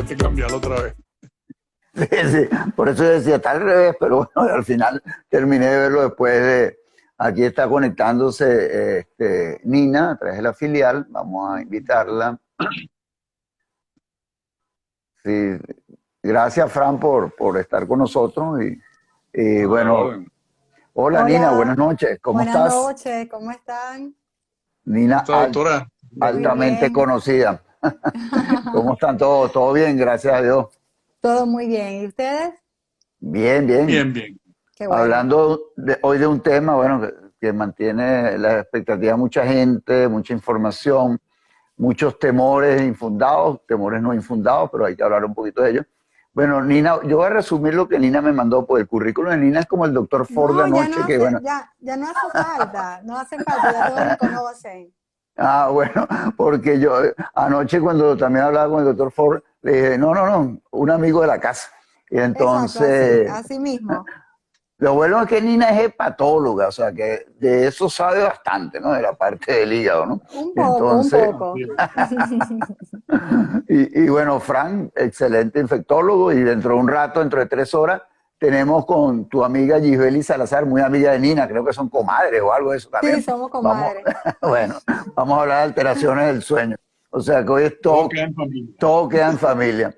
que cambiarlo otra vez. Sí, sí, por eso yo decía, está al revés, pero bueno, al final terminé de verlo después de... Aquí está conectándose Nina a través de la filial, vamos a invitarla. Sí, gracias Fran por estar con nosotros y A la bueno, orden. hola Nina, buenas Hola, noches, ¿cómo buenas estás? noches, ¿cómo están? ¿Cómo Nina está, doctora? Muy Bien. altamente bien. conocida. ¿Cómo están todos? Todo bien, gracias a Dios. Todo muy bien. ¿Y ustedes? Bien, bien. Bien, bien. Qué bueno. Hablando hoy de un tema, bueno, que mantiene la expectativa de mucha gente, mucha información, muchos temores infundados, temores no infundados, pero hay que hablar un poquito de ellos. Bueno, Nina, yo voy a resumir lo que Nina me mandó, por el currículum de Nina es como el doctor Ford de No, ya no anoche, que hace, bueno, ya no hace falta, no hace falta, ya todos me conocen. bueno, porque yo anoche cuando también hablaba con el doctor Ford, le dije, no, no, no, un amigo de la casa. Y Exacto, así, entonces, así mismo. lo bueno es que Nina es hepatóloga, o sea, que de eso sabe bastante, ¿no? De la parte del hígado, ¿no? Un Y poco, un entonces, Así poco. es. y bueno, Frank, excelente infectólogo, y dentro de un rato, dentro de 3 horas, tenemos con tu amiga Gisbeli Salazar, muy amiga de Nina, creo que son comadres o algo de eso Sí, también. somos Vamos, comadres. bueno, vamos a hablar de alteraciones del sueño. O sea que hoy es Todo todo, queda en familia. todo queda en familia.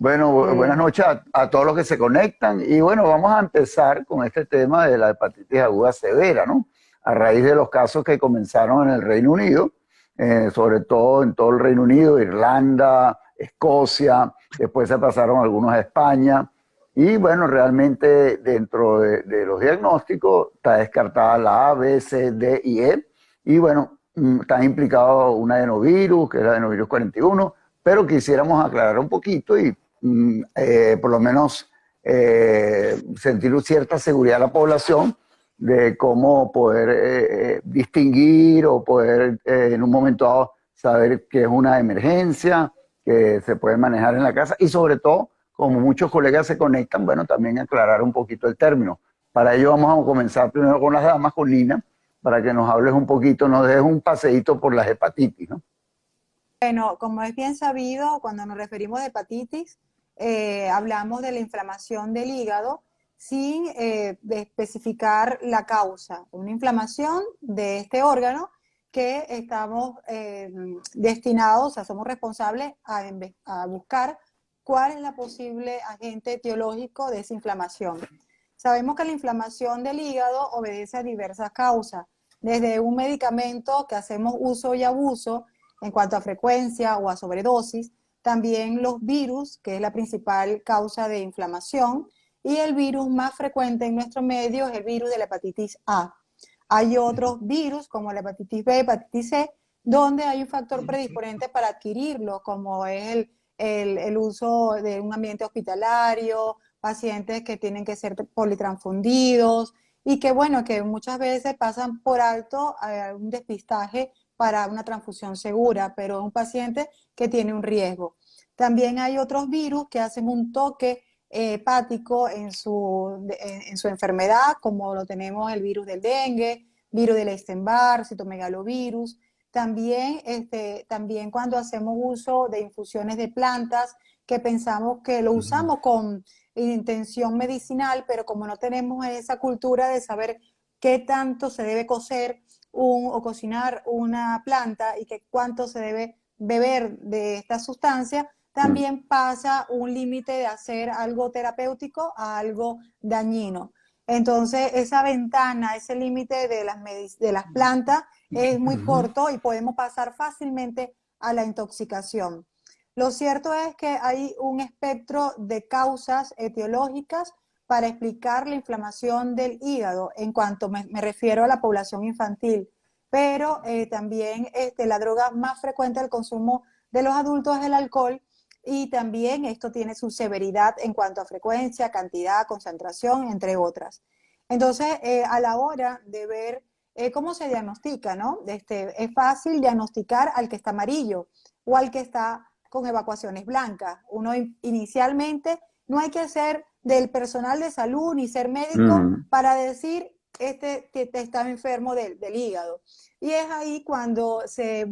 Bueno, buenas Sí. noches a todos los que se conectan y bueno, vamos a empezar con este tema de la hepatitis aguda severa, ¿no? A raíz de los casos que comenzaron en el Reino Unido, sobre todo en todo el Reino Unido, Irlanda, Escocia, después se pasaron algunos a España y bueno, realmente dentro de los diagnósticos está descartada la A, B, C, D y E y bueno, están implicados un adenovirus, que es el adenovirus 41, pero quisiéramos aclarar un poquito y por lo menos sentir cierta seguridad a la población de cómo poder distinguir o poder en un momento dado saber que es una emergencia, que se puede manejar en la casa y sobre todo, como muchos colegas se conectan, bueno, también aclarar un poquito el término. Para ello vamos a comenzar primero con las damas, con Nina, para que nos hables un poquito, nos des un paseíto por las hepatitis, ¿no? Bueno, como es bien sabido, cuando nos referimos a hepatitis, hablamos de la inflamación del hígado sin de especificar la causa. Una inflamación de este órgano que estamos destinados, o sea, somos responsables a buscar cuál es la posible agente etiológico de esa inflamación. Sabemos que la inflamación del hígado obedece a diversas causas, desde un medicamento que hacemos uso y abuso, en cuanto a frecuencia o a sobredosis, también los virus, que es la principal causa de inflamación, y el virus más frecuente en nuestro medio es el virus de la hepatitis A. Hay otros virus como la hepatitis B, hepatitis C, donde hay un factor predisponente para adquirirlo, como es el uso de un ambiente hospitalario, pacientes que tienen que ser politransfundidos y que, bueno, que muchas veces pasan por alto un despistaje para una transfusión segura, pero es un paciente que tiene un riesgo. También hay otros virus que hacen un toque hepático en su enfermedad, como lo tenemos el virus del dengue, virus del Epstein-Barr, citomegalovirus. También, también cuando hacemos uso de infusiones de plantas, que pensamos que lo usamos con intención medicinal, pero como no tenemos esa cultura de saber qué tanto se debe cocer o cocinar una planta y que cuánto se debe beber de esta sustancia, también pasa un límite de hacer algo terapéutico a algo dañino. Entonces, esa ventana, ese límite de las plantas es muy corto y podemos pasar fácilmente a la intoxicación. Lo cierto es que hay un espectro de causas etiológicas para explicar la inflamación del hígado en cuanto me refiero a la población infantil, pero también la droga más frecuente del consumo de los adultos es el alcohol y también esto tiene su severidad en cuanto a frecuencia, cantidad, concentración, entre otras. Entonces, a la hora de ver cómo se diagnostica, ¿no? Es fácil diagnosticar al que está amarillo o al que está con evacuaciones blancas. Uno inicialmente no hay que ser del personal de salud ni ser médico Mm. para decir que está enfermo del hígado. Y es ahí cuando se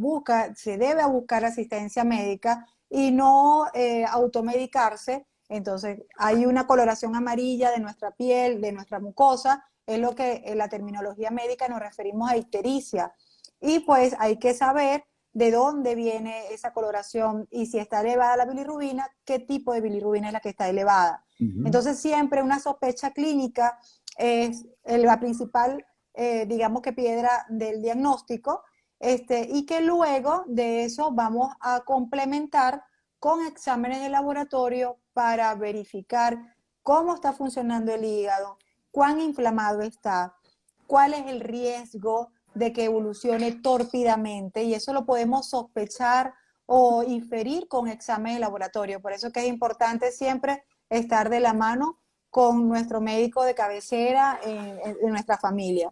debe buscar asistencia médica y no automedicarse. Entonces, hay una coloración amarilla de nuestra piel, de nuestra mucosa, es lo que en la terminología médica nos referimos a ictericia. Y pues hay que saber de dónde viene esa coloración y si está elevada la bilirrubina, qué tipo de bilirrubina es la que está elevada. Entonces, siempre una sospecha clínica es la principal, digamos que piedra del diagnóstico, y que luego de eso vamos a complementar con exámenes de laboratorio para verificar cómo está funcionando el hígado, cuán inflamado está, cuál es el riesgo de que evolucione tórpidamente, y eso lo podemos sospechar o inferir con exámenes de laboratorio. Por eso que es importante siempre estar de la mano con nuestro médico de cabecera en nuestra familia.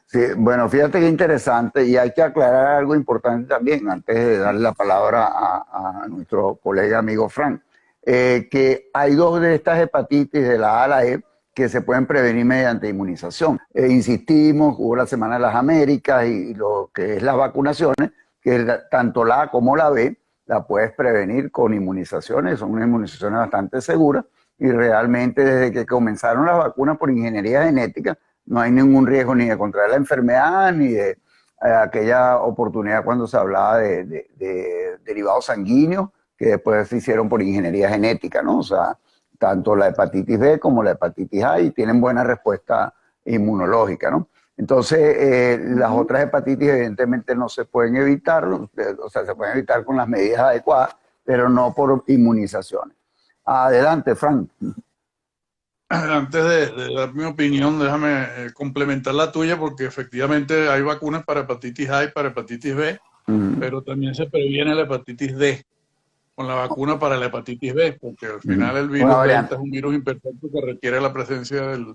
Sí, bueno, fíjate qué interesante, y hay que aclarar algo importante también antes de darle la palabra a nuestro colega amigo Frank, que hay dos de estas hepatitis de la A a la E que se pueden prevenir mediante inmunización. Insistimos, hubo la Semana de las Américas y lo que es las vacunaciones, que tanto la A como la B la puedes prevenir con inmunizaciones, son unas inmunizaciones bastante seguras, y realmente desde que comenzaron las vacunas por ingeniería genética, no hay ningún riesgo ni de contraer la enfermedad, ni de aquella oportunidad cuando se hablaba de derivados sanguíneos, que después se hicieron por ingeniería genética, ¿no? O sea, tanto la hepatitis B como la hepatitis A, y tienen buena respuesta inmunológica, ¿no? Entonces, las otras hepatitis evidentemente no se pueden evitar, o sea, se pueden evitar con las medidas adecuadas, pero no por inmunizaciones. Adelante, Frank. Antes de dar mi opinión, déjame complementar la tuya, porque efectivamente hay vacunas para hepatitis A y para hepatitis B, pero también se previene la hepatitis D con la vacuna para la hepatitis B, porque al final el virus delta es un virus imperfecto que requiere la presencia de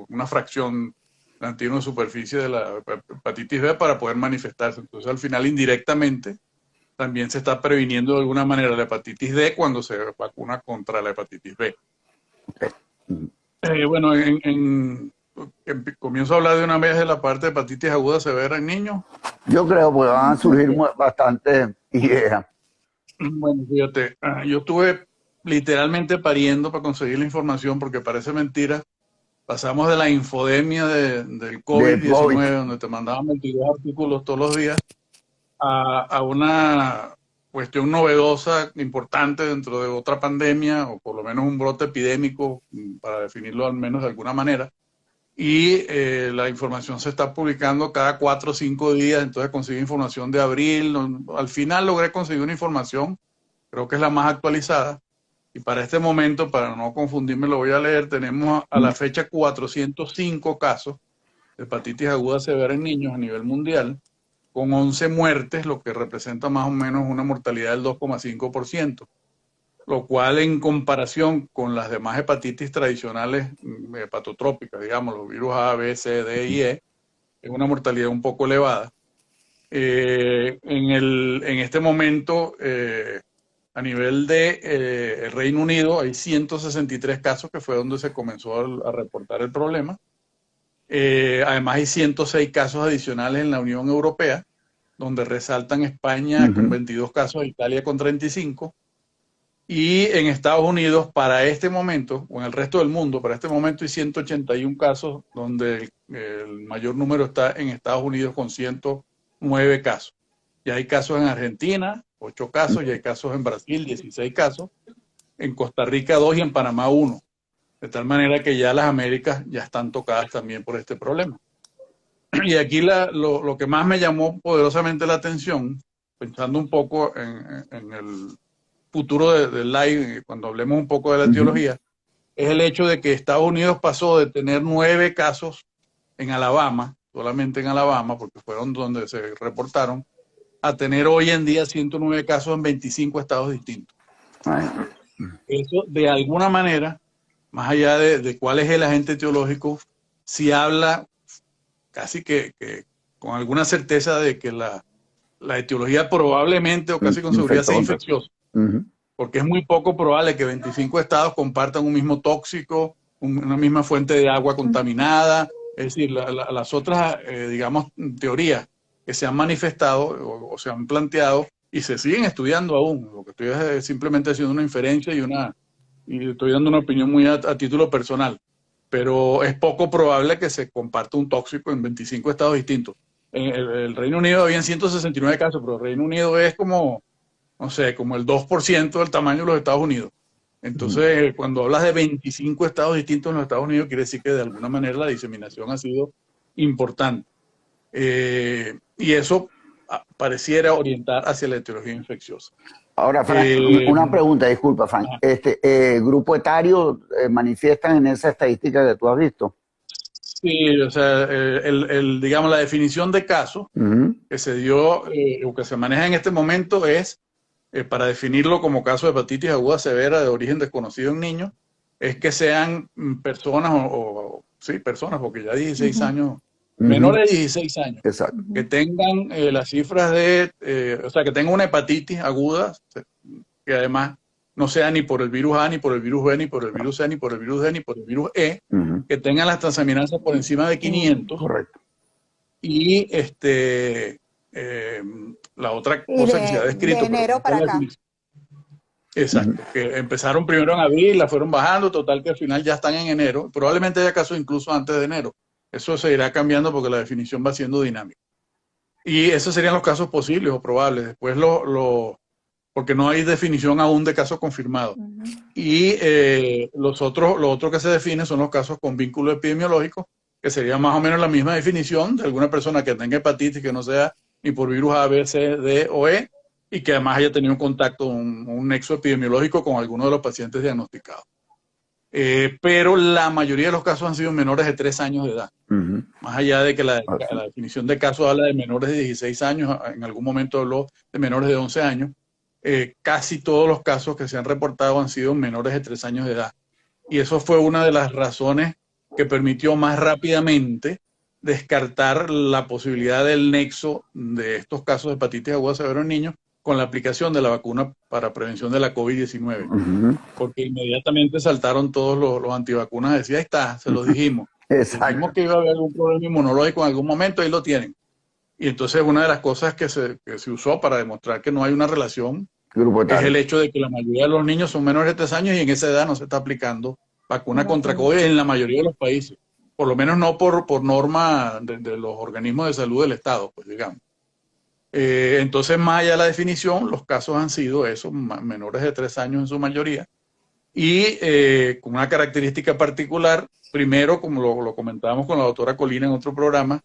una fracción de antígeno de superficie de la hepatitis B para poder manifestarse. Entonces, al final, indirectamente, también se está previniendo de alguna manera la hepatitis D cuando se vacuna contra la hepatitis B. Bueno, comienzo a hablar de una vez de la parte de hepatitis aguda severa en niños. Yo creo que van a surgir bastantes ideas. Bueno, fíjate, yo estuve literalmente pariendo para conseguir la información, porque parece mentira. Pasamos de la infodemia del COVID-19, donde te mandaban 22 artículos todos los días, a una cuestión novedosa, importante dentro de otra pandemia, o por lo menos un brote epidémico, para definirlo al menos de alguna manera. Y la información se está publicando cada 4 o 5 días, entonces conseguí información de abril. Al final logré conseguir una información, creo que es la más actualizada, y para este momento, para no confundirme, lo voy a leer. Tenemos a la fecha 405 casos de hepatitis aguda severa en niños a nivel mundial, con 11 muertes, lo que representa más o menos una mortalidad del 2,5%, lo cual en comparación con las demás hepatitis tradicionales hepatotrópicas, digamos, los virus A, B, C, D y E, es una mortalidad un poco elevada. En este momento, a nivel de el Reino Unido, hay 163 casos, que fue donde se comenzó a reportar el problema. Además, hay 106 casos adicionales en la Unión Europea, donde resaltan España con 22 casos, Italia con 35. Y en Estados Unidos, para este momento, o en el resto del mundo, para este momento hay 181 casos, donde el mayor número está en Estados Unidos con 109 casos. Y hay casos en Argentina, 8 casos, y hay casos en Brasil, 16 casos, en Costa Rica 2 y en Panamá 1. De tal manera que ya las Américas ya están tocadas también por este problema. Y aquí lo que más me llamó poderosamente la atención, pensando un poco en el futuro del live, cuando hablemos un poco de la etiología, es el hecho de que Estados Unidos pasó de tener 9 casos en Alabama, solamente en Alabama, porque fueron donde se reportaron, a tener hoy en día 109 casos en 25 estados distintos. Eso, de alguna manera, más allá de cuál es el agente etiológico, sí habla casi que con alguna certeza de que la etiología probablemente o casi con seguridad sea infecciosa. Porque es muy poco probable que 25 estados compartan un mismo tóxico, una misma fuente de agua contaminada. Es decir, las otras, digamos, teorías que se han manifestado o se han planteado y se siguen estudiando aún. Lo que estoy es simplemente haciendo una inferencia y estoy dando una opinión muy a título personal. Pero es poco probable que se comparta un tóxico en 25 estados distintos. En el Reino Unido habían 169 casos, pero el Reino Unido es como, no sé, como el 2% del tamaño de los Estados Unidos. Entonces, cuando hablas de 25 estados distintos en los Estados Unidos, quiere decir que de alguna manera la diseminación ha sido importante. Y eso pareciera orientar hacia la etiología infecciosa. Ahora, Frank, una pregunta, disculpa, Frank. ¿Grupo etario manifiestan en esa estadística que tú has visto? Sí, o sea, digamos, la definición de caso que se dio o que se maneja en este momento es, para definirlo como caso de hepatitis aguda severa de origen desconocido en niños, es que sean personas sí, personas, porque ya 16 años, menores de 16 años, exacto, que tengan las cifras o sea, que tengan una hepatitis aguda, que además no sea ni por el virus A, ni por el virus B, ni por el virus C, ni por el virus D, ni por el virus E, que tengan las transaminasas por encima de 500. Correcto. Y la otra cosa que se ha descrito. De enero para acá. Exacto, que empezaron primero en abril, la fueron bajando, total que al final ya están en enero. Probablemente haya casos incluso antes de enero. Eso se irá cambiando porque la definición va siendo dinámica. Y esos serían los casos posibles o probables. Después porque no hay definición aún de casos confirmados. Y lo otro que se define son los casos con vínculo epidemiológico, que sería más o menos la misma definición de alguna persona que tenga hepatitis que no sea ni por virus A, B, C, D o E, y que además haya tenido un contacto, un nexo epidemiológico con alguno de los pacientes diagnosticados. Pero la mayoría de los casos han sido menores de 3 años de edad. Más allá de que la definición de casos habla de menores de 16 años, en algún momento habló de menores de 11 años, casi todos los casos que se han reportado han sido menores de 3 años de edad. Y eso fue una de las razones que permitió más rápidamente descartar la posibilidad del nexo de estos casos de hepatitis aguda severa en niños con la aplicación de la vacuna para prevención de la COVID-19. Porque inmediatamente saltaron todos los antivacunas, decía, ahí está, se lo dijimos. Dijimos que iba a haber algún problema inmunológico en algún momento, ahí lo tienen. Y entonces una de las cosas que se usó para demostrar que no hay una relación es el hecho de que la mayoría de los niños son menores de 3 años y en esa edad no se está aplicando vacuna contra COVID en la mayoría de los países. Por lo menos no por norma de los organismos de salud del Estado, pues digamos. Entonces, más allá de la definición, los casos han sido esos, menores de 3 años en su mayoría, y con una característica particular, primero, como lo comentábamos con la doctora Colina en otro programa,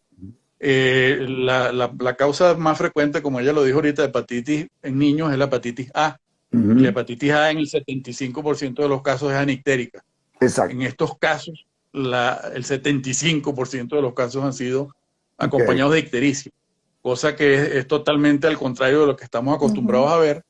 la causa más frecuente, como ella lo dijo ahorita, de hepatitis en niños es la hepatitis A. Y la hepatitis A en el 75% de los casos es anictérica. Exacto. En estos casos, el 75% de los casos han sido acompañados de ictericia, cosa que es totalmente al contrario de lo que estamos acostumbrados a ver,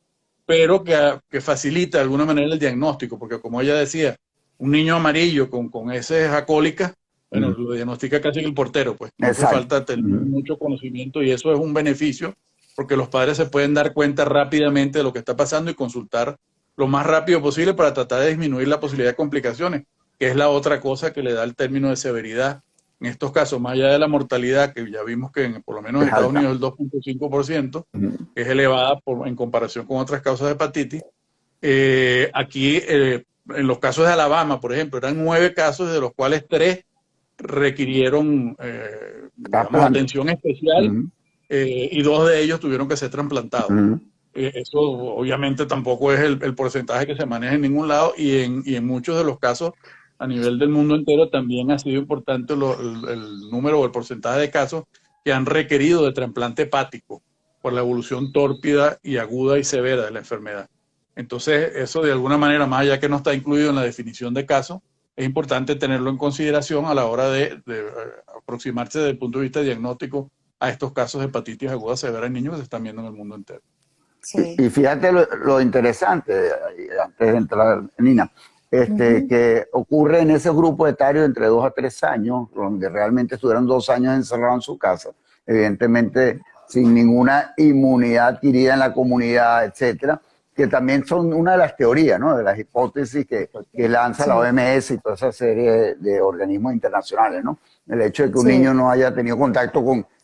pero que facilita de alguna manera el diagnóstico, porque como ella decía, un niño amarillo con heces alcohólicas, bueno, lo diagnostica casi el portero, pues no hace falta tener mucho conocimiento y eso es un beneficio, porque los padres se pueden dar cuenta rápidamente de lo que está pasando y consultar lo más rápido posible para tratar de disminuir la posibilidad de complicaciones, que es la otra cosa que le da el término de severidad. En estos casos, más allá de la mortalidad, que ya vimos que por lo menos en Estados Unidos es el 2.5%, que es elevada en comparación con otras causas de hepatitis, aquí en los casos de Alabama, por ejemplo, eran 9 casos, de los cuales 3 requirieron digamos, atención especial y 2 de ellos tuvieron que ser trasplantados. Eso obviamente tampoco es el porcentaje que se maneja en ningún lado y en muchos de los casos a nivel del mundo entero también ha sido importante el número o el porcentaje de casos que han requerido de trasplante hepático por la evolución tórpida y aguda y severa de la enfermedad. Entonces eso de alguna manera, más allá que no está incluido en la definición de caso, es importante tenerlo en consideración a la hora de aproximarse desde el punto de vista diagnóstico a estos casos de hepatitis aguda severa en niños que se están viendo en el mundo entero. Sí. Y fíjate lo interesante, antes de entrar, Nina, que ocurre en ese grupo etario entre 2 a 3 años, donde realmente estuvieron 2 años encerrados en su casa, evidentemente sin ninguna inmunidad adquirida en la comunidad, etcétera, que también son una de las teorías, ¿no? De las hipótesis que lanza la OMS y toda esa serie de organismos internacionales, ¿no? El hecho de que un niño no haya tenido contacto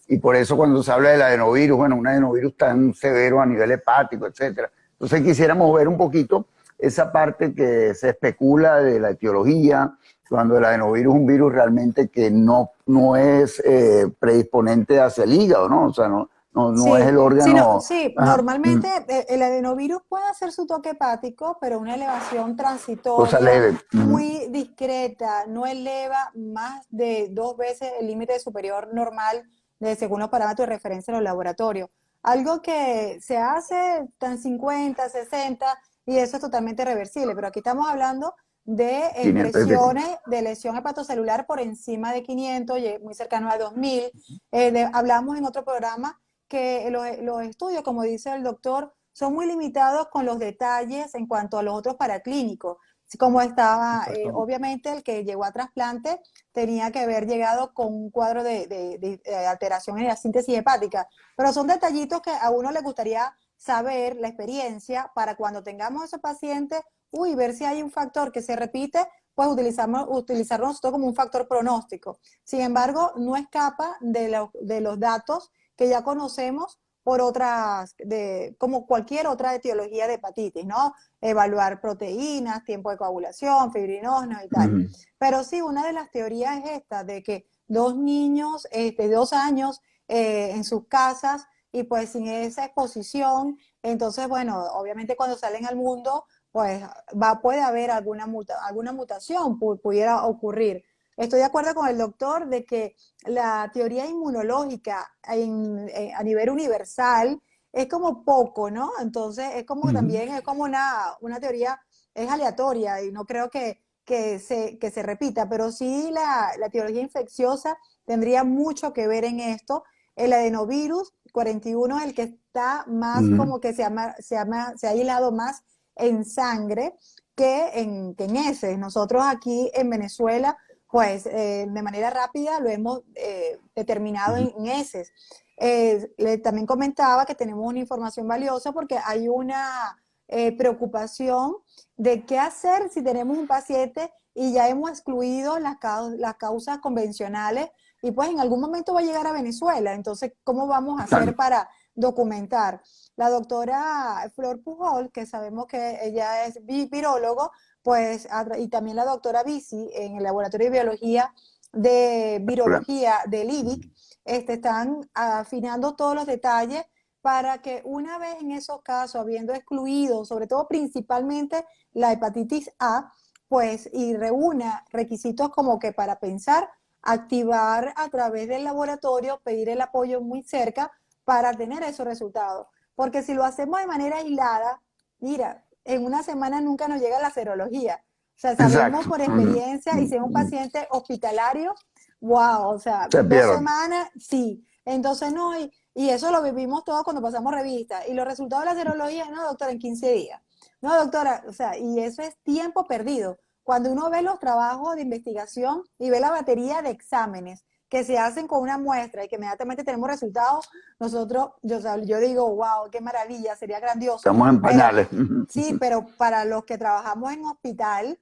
y por eso cuando se habla del adenovirus, bueno, un adenovirus tan severo a nivel hepático, etcétera. Entonces quisiéramos ver un poquito esa parte que se especula de la etiología, cuando el adenovirus es un virus realmente que no es predisponente hacia el hígado, ¿no? O sea, no es el órgano. Ajá, normalmente el adenovirus puede hacer su toque hepático, pero una elevación cosa transitoria, leve. muy discreta, no eleva más de 2 veces el límite superior normal según los parámetros de referencia de los laboratorios. Algo que se hace tan 50, 60, y eso es totalmente reversible, pero aquí estamos hablando de 500 y pico. impresiones de lesión hepatocelular por encima de 500, muy cercano a 2000. Hablamos en otro programa que los estudios, como dice el doctor, son muy limitados con los detalles en cuanto a los otros paraclínicos. Como estaba, obviamente el que llegó a trasplante tenía que haber llegado con un cuadro de alteración en la síntesis hepática, pero son detallitos que a uno le gustaría saber, la experiencia, para cuando tengamos esos pacientes, ver si hay un factor que se repite, pues utilizarlo nosotros como un factor pronóstico. Sin embargo, no escapa de los datos que ya conocemos por como cualquier otra etiología de hepatitis, ¿no? Evaluar proteínas, tiempo de coagulación, fibrinógenos y tal. Pero sí, una de las teorías es esta, de que 2 niños de 2 años en sus casas y pues sin esa exposición, entonces, bueno, obviamente cuando salen al mundo, pues puede haber alguna mutación, pudiera ocurrir. Estoy de acuerdo con el doctor de que la teoría inmunológica a nivel universal es como poco, ¿no? Entonces es como también es como una teoría, es aleatoria y no creo que se repita, pero sí la teoría infecciosa tendría mucho que ver en esto. El adenovirus 41 es el que está más como que se ha aislado más en sangre que en heces. Nosotros aquí en Venezuela, pues de manera rápida lo hemos determinado en heces. También comentaba que tenemos una información valiosa porque hay una preocupación de qué hacer si tenemos un paciente y ya hemos excluido las causas convencionales y pues en algún momento va a llegar a Venezuela. Entonces, ¿cómo vamos a hacer para documentar? La doctora Flor Pujol, que sabemos que ella es virólogo, pues, y también la doctora Bisi en el Laboratorio de Biología de Virología del IBIC, están afinando todos los detalles para que una vez en esos casos, habiendo excluido, sobre todo principalmente la hepatitis A, pues, y reúna requisitos como que para pensar, activar a través del laboratorio, pedir el apoyo muy cerca para tener esos resultados. Porque si lo hacemos de manera aislada, mira, en una semana nunca nos llega la serología. O sea, sabemos por experiencia, y si es un paciente hospitalario, wow, o sea, 2 semanas, sí. Entonces, no, y eso lo vivimos todos cuando pasamos revista. Y los resultados de la serología, no, doctora, en 15 días. No, doctora, o sea, y eso es tiempo perdido. Cuando uno ve los trabajos de investigación y ve la batería de exámenes que se hacen con una muestra y que inmediatamente tenemos resultados, nosotros, yo digo, wow, qué maravilla, sería grandioso. Estamos en pañales. Sí, pero para los que trabajamos en hospital,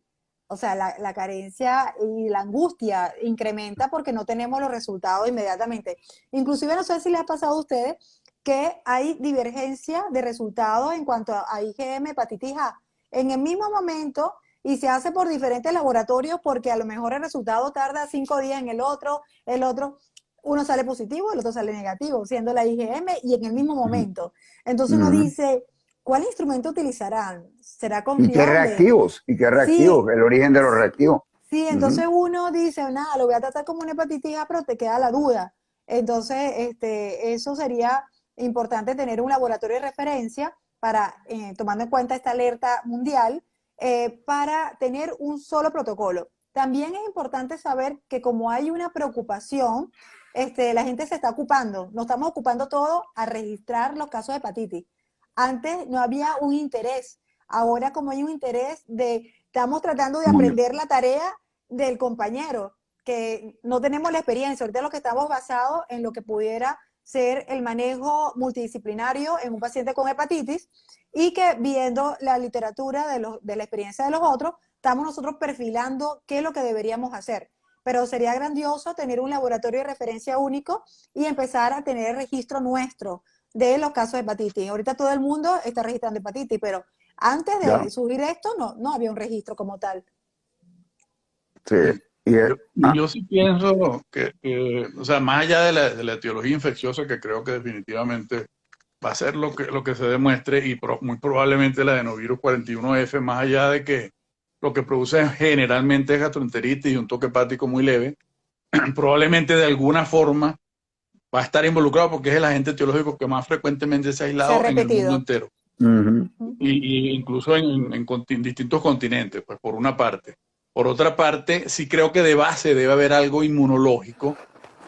o sea, la carencia y la angustia incrementa porque no tenemos los resultados inmediatamente. Inclusive, no sé si les ha pasado a ustedes que hay divergencia de resultados en cuanto a IgM, hepatitis A. En el mismo momento, y se hace por diferentes laboratorios porque a lo mejor el resultado tarda 5 días en el otro, uno sale positivo, el otro sale negativo, siendo la IgM y en el mismo momento. Entonces uno dice, ¿cuál instrumento utilizarán? ¿Será confiable? ¿Y qué reactivos? Sí, El origen de los reactivos. Sí, entonces uno dice, nada, lo voy a tratar como una hepatitis A, pero te queda la duda. Entonces, eso sería importante tener un laboratorio de referencia para, tomando en cuenta esta alerta mundial, para tener un solo protocolo. También es importante saber que como hay una preocupación, la gente se está ocupando, nos estamos ocupando todo a registrar los casos de hepatitis. Antes no había un interés, ahora como hay un interés estamos tratando de aprender la tarea del compañero, que no tenemos la experiencia, ahorita lo que estamos basados en lo que pudiera ser el manejo multidisciplinario en un paciente con hepatitis y que viendo la literatura de la experiencia de los otros, estamos nosotros perfilando qué es lo que deberíamos hacer. pero sería grandioso tener un laboratorio de referencia único y empezar a tener el registro nuestro de los casos de hepatitis. Ahorita todo el mundo está registrando hepatitis, pero antes de Ya, subir esto no había un registro como tal. sí. Sí. Y, Yo sí pienso o sea, más allá de la etiología infecciosa, que creo que definitivamente va a ser lo que se demuestre, y muy probablemente la adenovirus 41F, más allá de que lo que produce generalmente es gastroenteritis y un toque hepático muy leve, probablemente de alguna forma va a estar involucrado porque es el agente etiológico que más frecuentemente se ha Se ha aislado en el mundo repetido. entero, ujú, y incluso en distintos continentes, pues por una parte. Por otra parte, sí creo que de base debe haber algo inmunológico,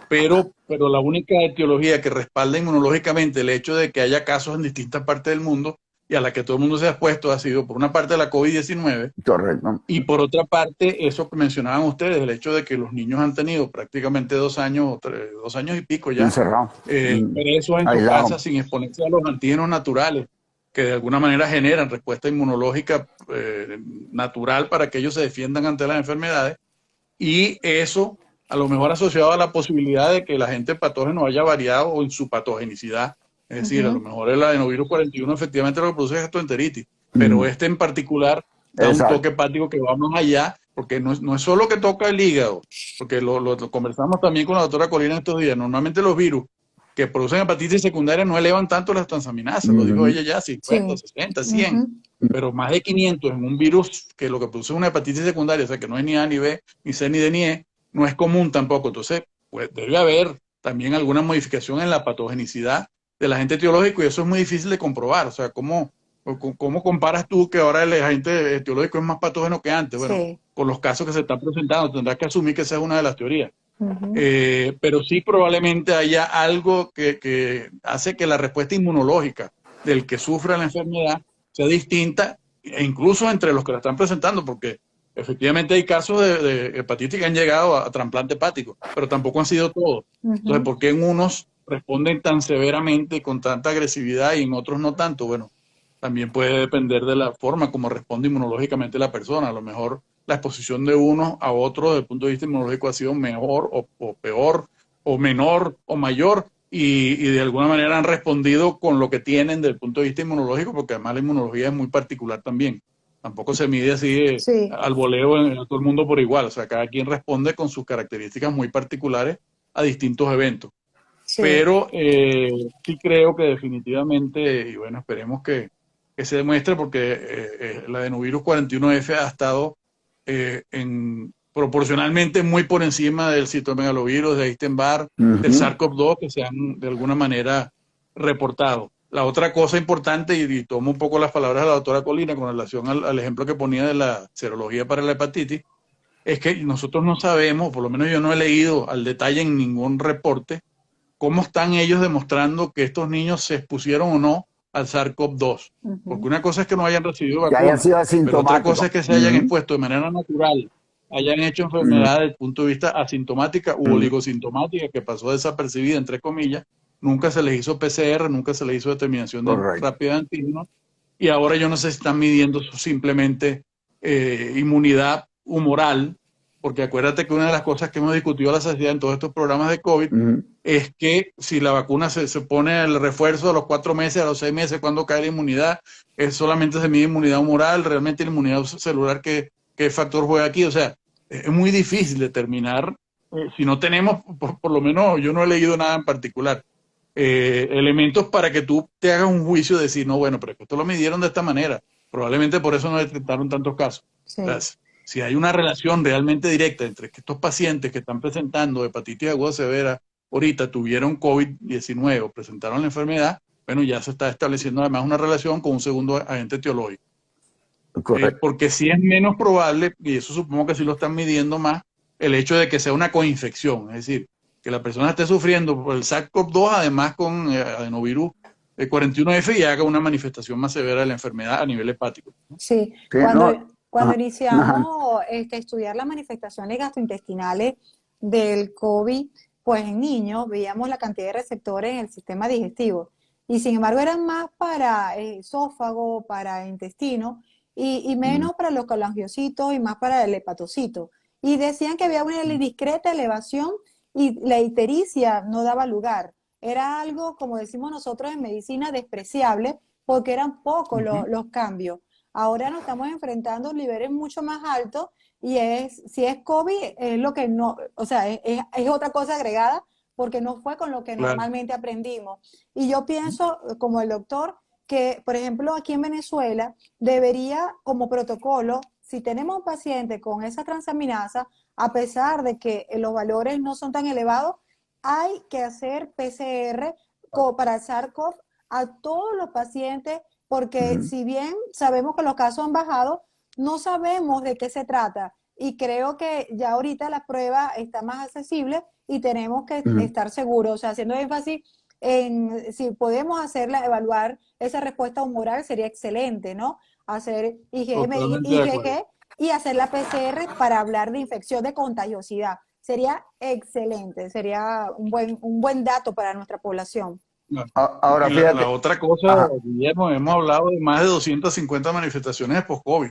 pero la única etiología que respalda inmunológicamente el hecho de que haya casos en distintas partes del mundo y a la que todo el mundo se ha expuesto ha sido por una parte la COVID-19 correcto. y por otra parte eso que mencionaban ustedes, el hecho de que los niños han tenido prácticamente 2 años, 2 años y pico ya, Encerrado, presos en su aislado. casa sin exponerse a los antígenos naturales que de alguna manera generan respuesta inmunológica natural para que ellos se defiendan ante las enfermedades, y eso a lo mejor asociado a la posibilidad de que el agente patógeno haya variado o en su patogenicidad. Es decir, a lo mejor el adenovirus 41 efectivamente lo que produce es gastroenteritis, pero Ujú, este en particular da un toque exacto. hepático que va más allá, porque no es solo que toca el hígado, porque lo conversamos también con la doctora Colina estos días. Normalmente los virus que producen hepatitis secundaria no elevan tanto las transaminasas, lo dijo Ujú, ella ya, 50, Sí. 60, 100, Ujú. pero más de 500 en un virus que lo que produce es una hepatitis secundaria, o sea que no es ni A ni B, ni C ni D ni E, no es común tampoco. Entonces, pues debe haber también alguna modificación en la patogenicidad del agente etiológico, y eso es muy difícil de comprobar. O sea, ¿cómo comparas tú que ahora el agente etiológico es más patógeno que antes? Bueno, Sí. con los casos que se están presentando, tendrás que asumir que esa es una de las teorías. Ujú. Pero sí probablemente haya algo que hace que la respuesta inmunológica del que sufre la enfermedad sea distinta, e incluso entre los que la están presentando, porque efectivamente hay casos de hepatitis que han llegado a trasplante hepático, pero tampoco han sido todos. Entonces, Ujú. ¿por qué en unos responden tan severamente y con tanta agresividad y en otros no tanto? Bueno, también puede depender de la forma como responde inmunológicamente la persona. A lo mejor la exposición de uno a otro desde el punto de vista inmunológico ha sido mejor o peor o menor o mayor, y de alguna manera han respondido con lo que tienen desde el punto de vista inmunológico, porque además la inmunología es muy particular también. Tampoco se mide así Sí. al voleo en todo el mundo por igual. O sea, cada quien responde con sus características muy particulares a distintos eventos. Sí. Pero sí creo que definitivamente, y bueno, esperemos que se demuestre, porque el adenovirus 41F ha estado proporcionalmente muy por encima del citomegalovirus, de Epstein-Barr, del Ujú, SARS-CoV-2, que se han de alguna manera reportado. La otra cosa importante, y tomo un poco las palabras de la doctora Colina con relación al ejemplo que ponía de la serología para la hepatitis, es que nosotros no sabemos, por lo menos yo no he leído al detalle en ningún reporte, cómo están ellos demostrando que estos niños se expusieron o no al SARS-CoV-2. Porque Ujú. una cosa es que no hayan recibido que haya vacuna, sido pero otra cosa asintomático. es que se hayan Ujú, expuesto de manera natural, hayan hecho ujú, enfermedad desde el punto de vista asintomática u ujú, oligosintomática, que pasó desapercibida, entre comillas. Nunca se les hizo PCR, nunca se les hizo determinación de correcto. rápida de antígenos, y ahora yo no sé si están midiendo simplemente inmunidad humoral, porque acuérdate que una de las cosas que hemos discutido a la saciedad en todos estos programas de COVID Ujú, es que si la vacuna se pone el refuerzo a los 4 meses, a los 6 meses, cuando cae la inmunidad, solamente se mide inmunidad humoral, realmente la inmunidad celular, ¿qué factor juega aquí? O sea, es muy difícil determinar, si no tenemos, por lo menos yo no he leído nada en particular, elementos para que tú te hagas un juicio de decir, no, bueno, pero es que esto lo midieron de esta manera, probablemente por eso no detectaron tantos casos. O sea, Sí. si hay una relación realmente directa entre que estos pacientes que están presentando hepatitis aguda severa ahorita tuvieron COVID-19 o presentaron la enfermedad, bueno, ya se está estableciendo además una relación con un segundo agente etiológico. correcto. Porque sí es menos probable, y eso supongo que sí lo están midiendo más, el hecho de que sea una coinfección, es decir, que la persona esté sufriendo por el SARS-CoV-2 además con adenovirus 41F y haga una manifestación más severa de la enfermedad a nivel hepático, ¿no? Sí, Sí, cuando, no, cuando ajá, ajá, iniciamos a estudiar las manifestaciones gastrointestinales del COVID, pues en niños veíamos la cantidad de receptores en el sistema digestivo y sin embargo eran más para esófago, para intestino y mm, menos para los colangiocitos y más para el hepatocito. y decían que había una discreta elevación y la ictericia no daba lugar. Era algo, como decimos nosotros en medicina, despreciable, porque eran pocos los cambios. Ahora nos estamos enfrentando a niveles mucho más altos y si es COVID, es lo que no, o sea, es otra cosa agregada porque no fue con lo que normalmente aprendimos. Y yo pienso, como el doctor, que, por ejemplo, aquí en Venezuela debería, como protocolo, si tenemos un paciente con esa transaminasa, a pesar de que los valores no son tan elevados, hay que hacer PCR para el SARS-CoV a todos los pacientes, porque si bien sabemos que los casos han bajado, no sabemos de qué se trata. Y creo que ya ahorita la prueba está más accesible y tenemos que estar seguros, o sea, haciendo énfasis en si podemos hacerla, evaluar esa respuesta humoral sería excelente, ¿no? Hacer IgG y hacer la PCR para hablar de infección de contagiosidad. Sería excelente, sería un buen dato para nuestra población. Ahora, fíjate. La otra cosa, Guillermo, hemos hablado de más de 250 manifestaciones de post-COVID.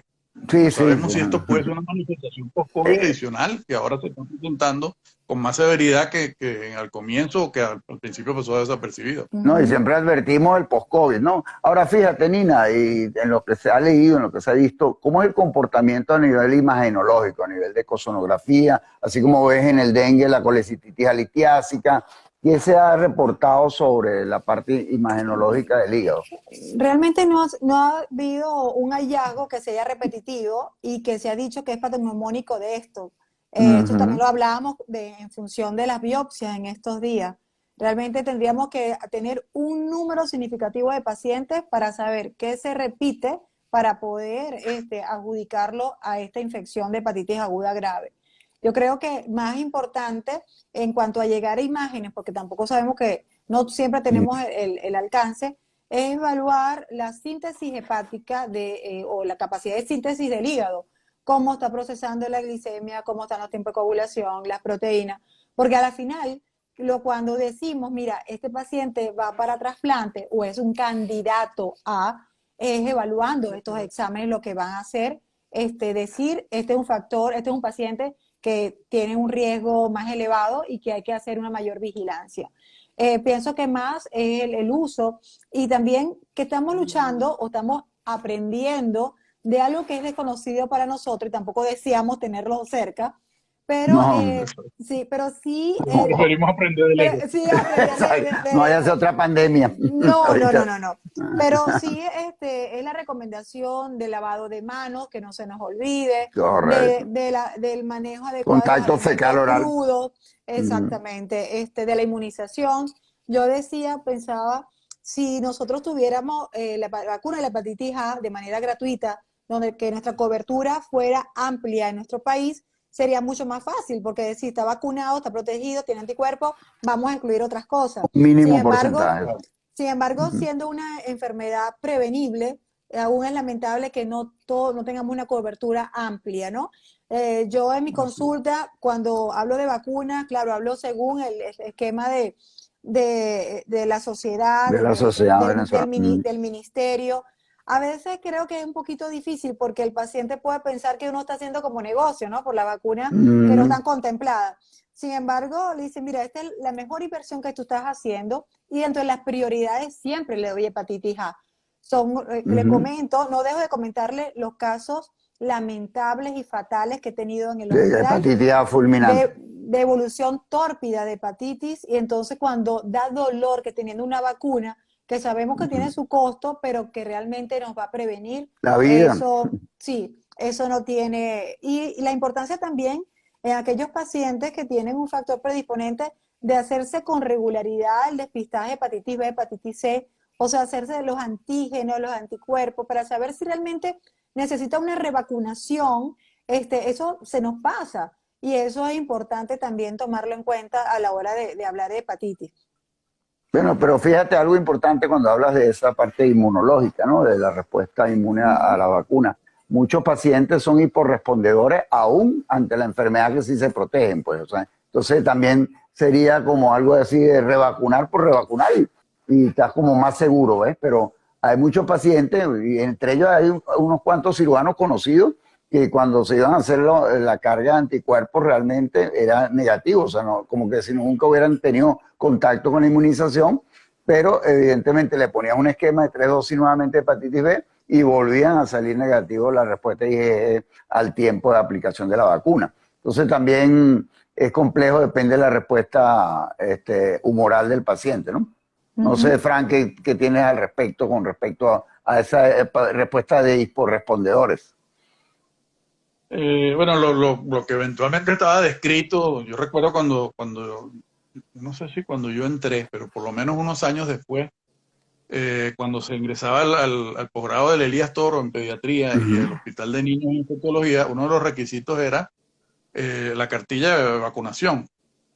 Sí, Sabemos sí. si esto puede ser una manifestación post-COVID adicional, que ahora se está presentando con más severidad que al comienzo o que al principio pasó desapercibido. No, y siempre advertimos el post-COVID, ¿no? Ahora fíjate, Nina, y en lo que se ha leído, en lo que se ha visto, ¿cómo es el comportamiento a nivel imagenológico, a nivel de ecosonografía, así como ves en el dengue la colecititis alitiásica? ¿Qué se ha reportado sobre la parte imagenológica del hígado? Realmente no ha habido un hallazgo que sea repetitivo y que se ha dicho que es patognomónico de esto. Esto también lo hablábamos en función de las biopsias en estos días. Realmente tendríamos que tener un número significativo de pacientes para saber qué se repite para poder adjudicarlo a esta infección de hepatitis aguda grave. Yo creo que más importante en cuanto a llegar a imágenes, porque tampoco sabemos que no siempre tenemos el alcance, es evaluar la síntesis hepática o la capacidad de síntesis del hígado, cómo está procesando la glicemia, cómo están los tiempos de coagulación, las proteínas, porque a la final, cuando decimos, mira, este paciente va para trasplante o es un candidato es evaluando estos exámenes lo que van a hacer, decir, este es un factor, este es un paciente que tiene un riesgo más elevado y que hay que hacer una mayor vigilancia. Pienso que más es el uso y también que estamos luchando o estamos aprendiendo de algo que es desconocido para nosotros y tampoco deseamos tenerlo cerca, pero sí, pero sí... preferimos aprender de lejos. Sí, no vaya a ser otra pandemia. No. Pero sí es la recomendación del lavado de manos, que no se nos olvide, del manejo adecuado contacto fecal oral crudo, exactamente, de la inmunización. Yo pensaba, si nosotros tuviéramos la vacuna de la hepatitis A de manera gratuita, donde que nuestra cobertura fuera amplia en nuestro país, sería mucho más fácil, porque si está vacunado, está protegido, tiene anticuerpos, vamos a incluir otras cosas. Mínimo porcentaje. Sin embargo, siendo una enfermedad prevenible, aún es lamentable que no tengamos una cobertura amplia, ¿no? Yo en mi consulta, cuando hablo de vacunas, claro, hablo según el esquema de la sociedad, del ministerio. A veces creo que es un poquito difícil porque el paciente puede pensar que uno está haciendo como negocio, ¿no? Por la vacuna que no están contempladas. Sin embargo, le dicen, mira, esta es la mejor inversión que tú estás haciendo y dentro de las prioridades siempre le doy hepatitis A. Le comento, no dejo de comentarle los casos lamentables y fatales que he tenido en el hospital. Hepatitis A fulminante. De evolución tórpida de hepatitis y entonces cuando da dolor que teniendo una vacuna que sabemos que tiene su costo, pero que realmente nos va a prevenir. La vida. Eso no tiene... Y la importancia también en aquellos pacientes que tienen un factor predisponente de hacerse con regularidad el despistaje de hepatitis B, hepatitis C, o sea, hacerse los antígenos, los anticuerpos, para saber si realmente necesita una revacunación. Eso se nos pasa y eso es importante también tomarlo en cuenta a la hora de hablar de hepatitis. Bueno, pero fíjate algo importante cuando hablas de esa parte inmunológica, ¿no? De la respuesta inmune a la vacuna. Muchos pacientes son hiporrespondedores aún ante la enfermedad que sí se protegen, pues. O sea, entonces también sería como algo así de revacunar por revacunar y estás como más seguro, ¿ves? Pero hay muchos pacientes y entre ellos hay unos cuantos cirujanos conocidos que cuando se iban a hacer la carga de anticuerpos realmente era negativo, o sea, no, como que si nunca hubieran tenido contacto con la inmunización, pero evidentemente le ponían un esquema de 3 dosis nuevamente de hepatitis B y volvían a salir negativos la respuesta IgG al tiempo de aplicación de la vacuna. Entonces también es complejo, depende de la respuesta humoral del paciente, ¿no? No sé, Frank, ¿qué tienes al respecto con respecto a esa respuesta de hisporrespondedores? Bueno, lo que eventualmente estaba descrito, yo recuerdo no sé si cuando yo entré, pero por lo menos unos años después, cuando se ingresaba al posgrado del Elías Toro en pediatría y el Hospital de Niños en infectología, uno de los requisitos era la cartilla de vacunación.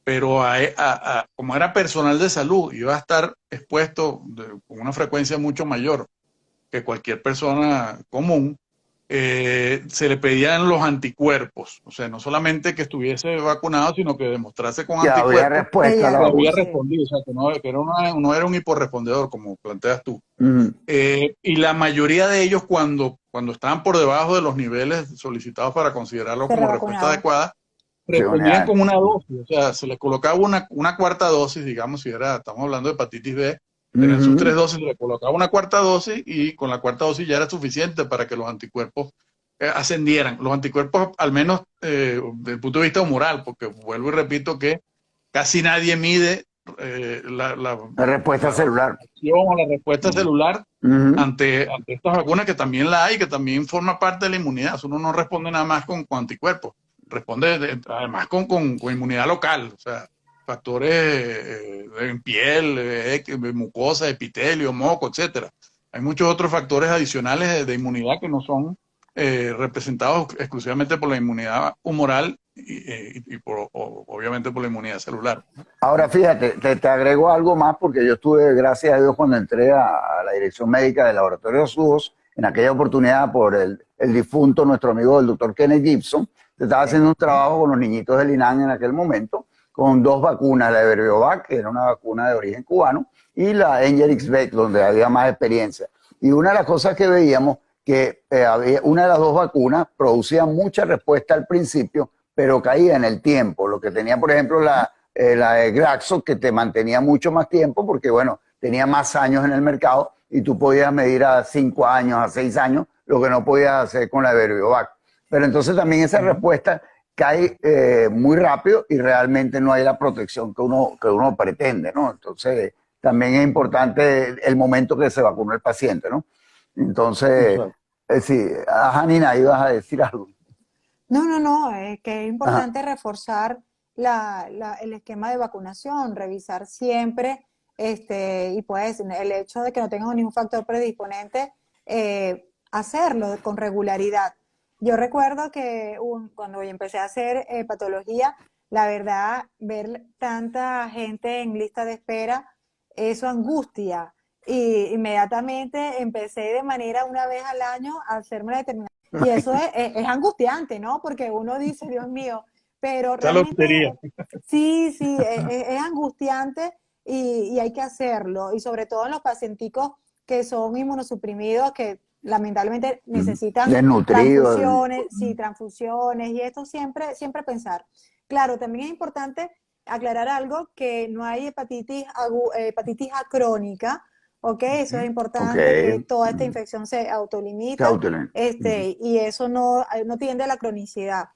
Pero como era personal de salud, iba a estar expuesto con una frecuencia mucho mayor que cualquier persona común. Se le pedían los anticuerpos, o sea, no solamente que estuviese vacunado, sino que demostrase con Que había anticuerpos respuesta a la que vacuna. había respondido, o sea, no era un hiporrespondedor, como planteas tú. Y la mayoría de ellos, cuando estaban por debajo de los niveles solicitados para considerarlo como respuesta adecuada, respondían con una dosis, o sea, se les colocaba una cuarta dosis, digamos, estamos hablando de hepatitis B, tenían sus 3 dosis, se les colocaba una cuarta dosis y con la cuarta dosis ya era suficiente para que los anticuerpos ascendieran. Los anticuerpos, al menos desde el punto de vista humoral, porque vuelvo y repito que casi nadie mide la respuesta celular. O la respuesta celular ante estas vacunas, que también la hay, que también forma parte de la inmunidad. Uno no responde nada más con anticuerpos, responde además con inmunidad local, o sea, factores en piel, mucosa, epitelio, moco, etcétera. Hay muchos otros factores adicionales de inmunidad que no son representados exclusivamente por la inmunidad humoral obviamente por la inmunidad celular. Ahora fíjate, te agrego algo más porque yo estuve, gracias a Dios, cuando entré a la dirección médica del laboratorio de SUOS, en aquella oportunidad por el difunto, nuestro amigo el doctor Kenneth Gibson, se estaba haciendo un trabajo con los niñitos del INAN en aquel momento, con 2 vacunas, la de Berbiovac, que era una vacuna de origen cubano, y la Engerix-B, donde había más experiencia. Y una de las cosas que veíamos, que una de las 2 vacunas producía mucha respuesta al principio, pero caía en el tiempo. Lo que tenía, por ejemplo, la de Glaxo, que te mantenía mucho más tiempo, porque, bueno, tenía más años en el mercado y tú podías medir a 5 años, a 6 años, lo que no podías hacer con la de Berbiovac. Pero entonces también esa respuesta cae muy rápido y realmente no hay la protección que uno pretende, ¿no? Entonces también es importante el momento que se vacunó el paciente, ¿no? Entonces, sí, Nina, ibas a decir algo. No, es que es importante reforzar el esquema de vacunación, revisar siempre, y pues el hecho de que no tengas ningún factor predisponente, hacerlo con regularidad. Yo recuerdo que cuando empecé a hacer patología, la verdad, ver tanta gente en lista de espera, eso angustia. Y inmediatamente empecé de manera una vez al año a hacerme la determinación. Y eso es angustiante, ¿no? Porque uno dice, Dios mío, pero realmente sí, es angustiante y hay que hacerlo. Y sobre todo en los pacienticos que son inmunosuprimidos, que lamentablemente necesitan transfusiones, transfusiones, y esto siempre pensar. Claro, también es importante aclarar algo, que no hay hepatitis A crónica. Ok, eso es importante, que toda esta infección se autolimita, y eso no tiende a la cronicidad.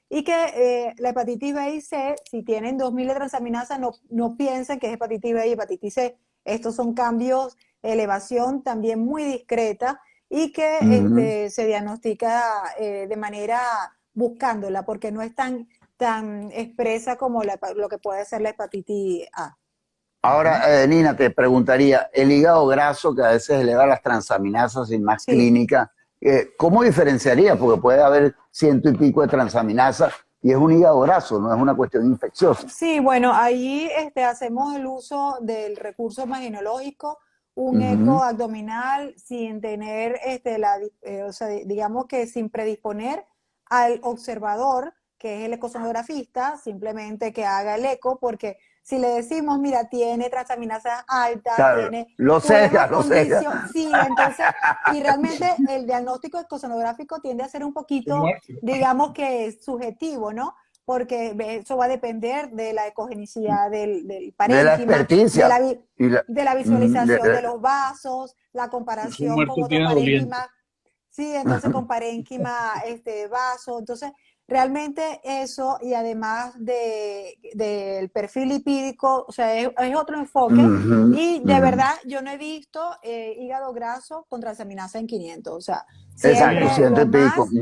Y que la hepatitis B y C, si tienen 2000 de transaminasa, no piensen que es hepatitis B y hepatitis C. Estos son cambios, elevación también muy discreta, y que se diagnostica de manera buscándola, porque no es tan expresa como lo que puede ser la hepatitis A. Ahora, Nina, te preguntaría, el hígado graso que a veces eleva las transaminasas sin más clínica, ¿cómo diferenciaría? Porque puede haber 100 y pico de transaminasas y es un hígado graso, no es una cuestión infecciosa. Sí, bueno, ahí hacemos el uso del recurso imaginológico, un eco abdominal sin tener, o sea, digamos que sin predisponer al observador, que es el ecosonografista, simplemente que haga el eco, porque si le decimos, mira, tiene transaminasas altas, Claro, tiene lo sesga, una lo sesga. condición, sí, entonces, y realmente el diagnóstico ecosonográfico tiende a ser un poquito, digamos que subjetivo, ¿no? Porque eso va a depender de la ecogenicidad del De la parénquima, experticia. de la visualización de los vasos, la Su comparación con muerto otro tiene doliente. parénquima, sí, entonces con parénquima, vaso, entonces realmente eso y además del perfil lipídico, o sea, es otro enfoque y de verdad yo no he visto hígado graso con transaminasa en 500, o sea, Exacto, siempre ciento lo y pico. más,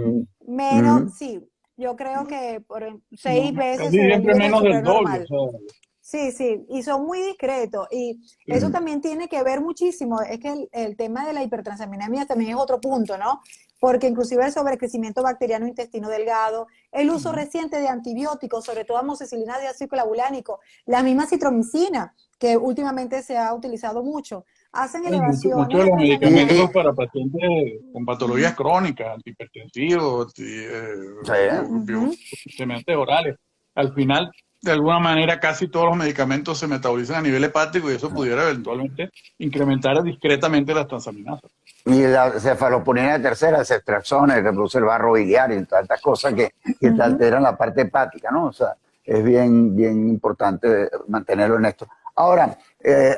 menos, sí, yo creo que por 6 No, veces casi sobre el siempre límite menos del superior doble. normal. O sea, Sí, sí, y son muy discretos. Y eso también tiene que ver muchísimo. Es que el tema de la hipertransaminemia también es otro punto, ¿no? Porque inclusive el sobrecrecimiento bacteriano intestino delgado, el uso reciente de antibióticos, sobre todo amoxicilina de ácido clavulánico, la misma citromicina, que últimamente se ha utilizado mucho, hacen hay muchos elevaciones de de los transaminasa. medicamentos para pacientes con patologías crónicas, antihipertensivos, Sí. semejantes orales. Al final, de alguna manera, casi todos los medicamentos se metabolizan a nivel hepático y eso pudiera eventualmente incrementar discretamente las transaminasas. Y la cefaloponina de tercera, ceftriaxona, que reproduce el barro biliar y todas estas cosas que te alteran la parte hepática, ¿no? O sea, es bien importante mantenerlo en esto. Ahora,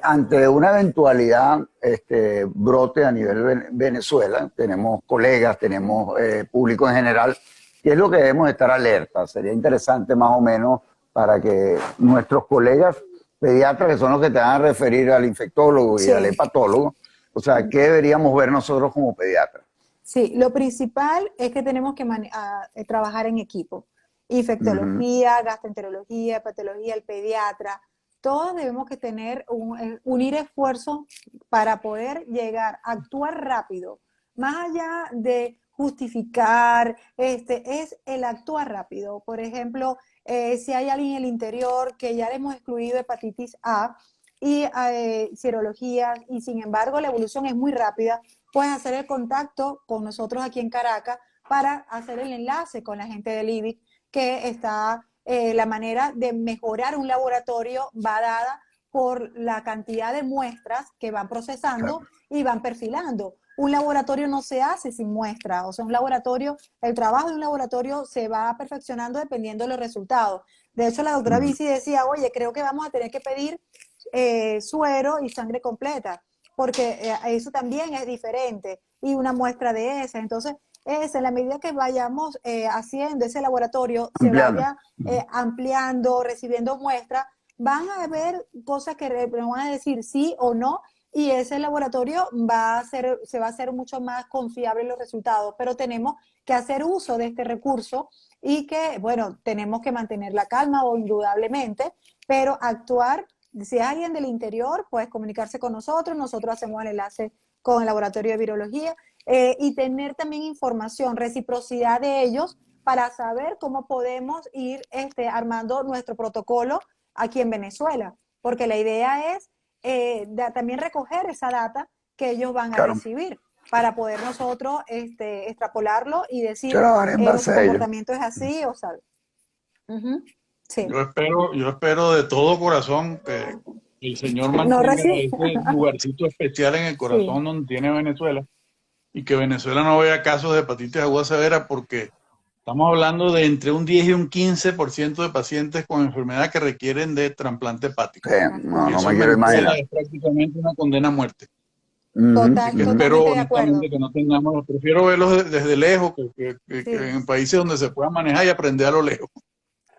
ante una eventualidad, brote a nivel Venezuela, tenemos colegas, tenemos público en general, ¿qué es lo que debemos estar alerta? Sería interesante más o menos para que nuestros colegas pediatras, que son los que te van a referir al infectólogo y al Sí. hepatólogo, o sea, ¿qué deberíamos ver nosotros como pediatras? Sí, lo principal es que tenemos que trabajar en equipo. Infectología, gastroenterología, hepatología, el pediatra, todos debemos que tener unir esfuerzos para poder llegar a actuar rápido. Más allá de justificar, es el actuar rápido. Por ejemplo, si hay alguien en el interior que ya le hemos excluido hepatitis A y serología, y sin embargo la evolución es muy rápida, puedes hacer el contacto con nosotros aquí en Caracas para hacer el enlace con la gente del IBIC, que está, la manera de mejorar un laboratorio va dada por la cantidad de muestras que van procesando y van perfilando. Un laboratorio no se hace sin muestra, o sea, un laboratorio, el trabajo de un laboratorio se va perfeccionando dependiendo de los resultados. De hecho, la doctora Bici decía, oye, creo que vamos a tener que pedir suero y sangre completa, porque eso también es diferente, y una muestra de esa. Entonces, en la medida que vayamos haciendo ese laboratorio, se Ampliando. vaya ampliando, recibiendo muestras, van a haber cosas que van a decir sí o no, y ese laboratorio se va a hacer mucho más confiable los resultados, pero tenemos que hacer uso de este recurso y que, bueno, tenemos que mantener la calma o indudablemente, pero actuar. Si es alguien del interior, puedes comunicarse con nosotros, nosotros hacemos el enlace con el laboratorio de virología y tener también información, reciprocidad de ellos para saber cómo podemos ir armando nuestro protocolo aquí en Venezuela, porque la idea es también recoger esa data que ellos van a Claro, recibir para poder nosotros extrapolarlo y decir, trabajar en base nuestro a ello. comportamiento es así, o sea, sí. Yo espero de todo corazón que el Señor No mantenga recibe. ese lugarcito especial en el Sí. corazón donde tiene Venezuela y que Venezuela no vea casos de hepatitis aguda severa porque estamos hablando de entre un 10 y un 15% de pacientes con enfermedad que requieren de trasplante hepático. Sí, no, Y no eso me en quiero Venezuela imaginar. es prácticamente una condena a muerte. Así que espero Totalmente de acuerdo. honestamente que no tengamos, prefiero verlos desde lejos que Sí, en países donde se pueda manejar y aprender a lo lejos.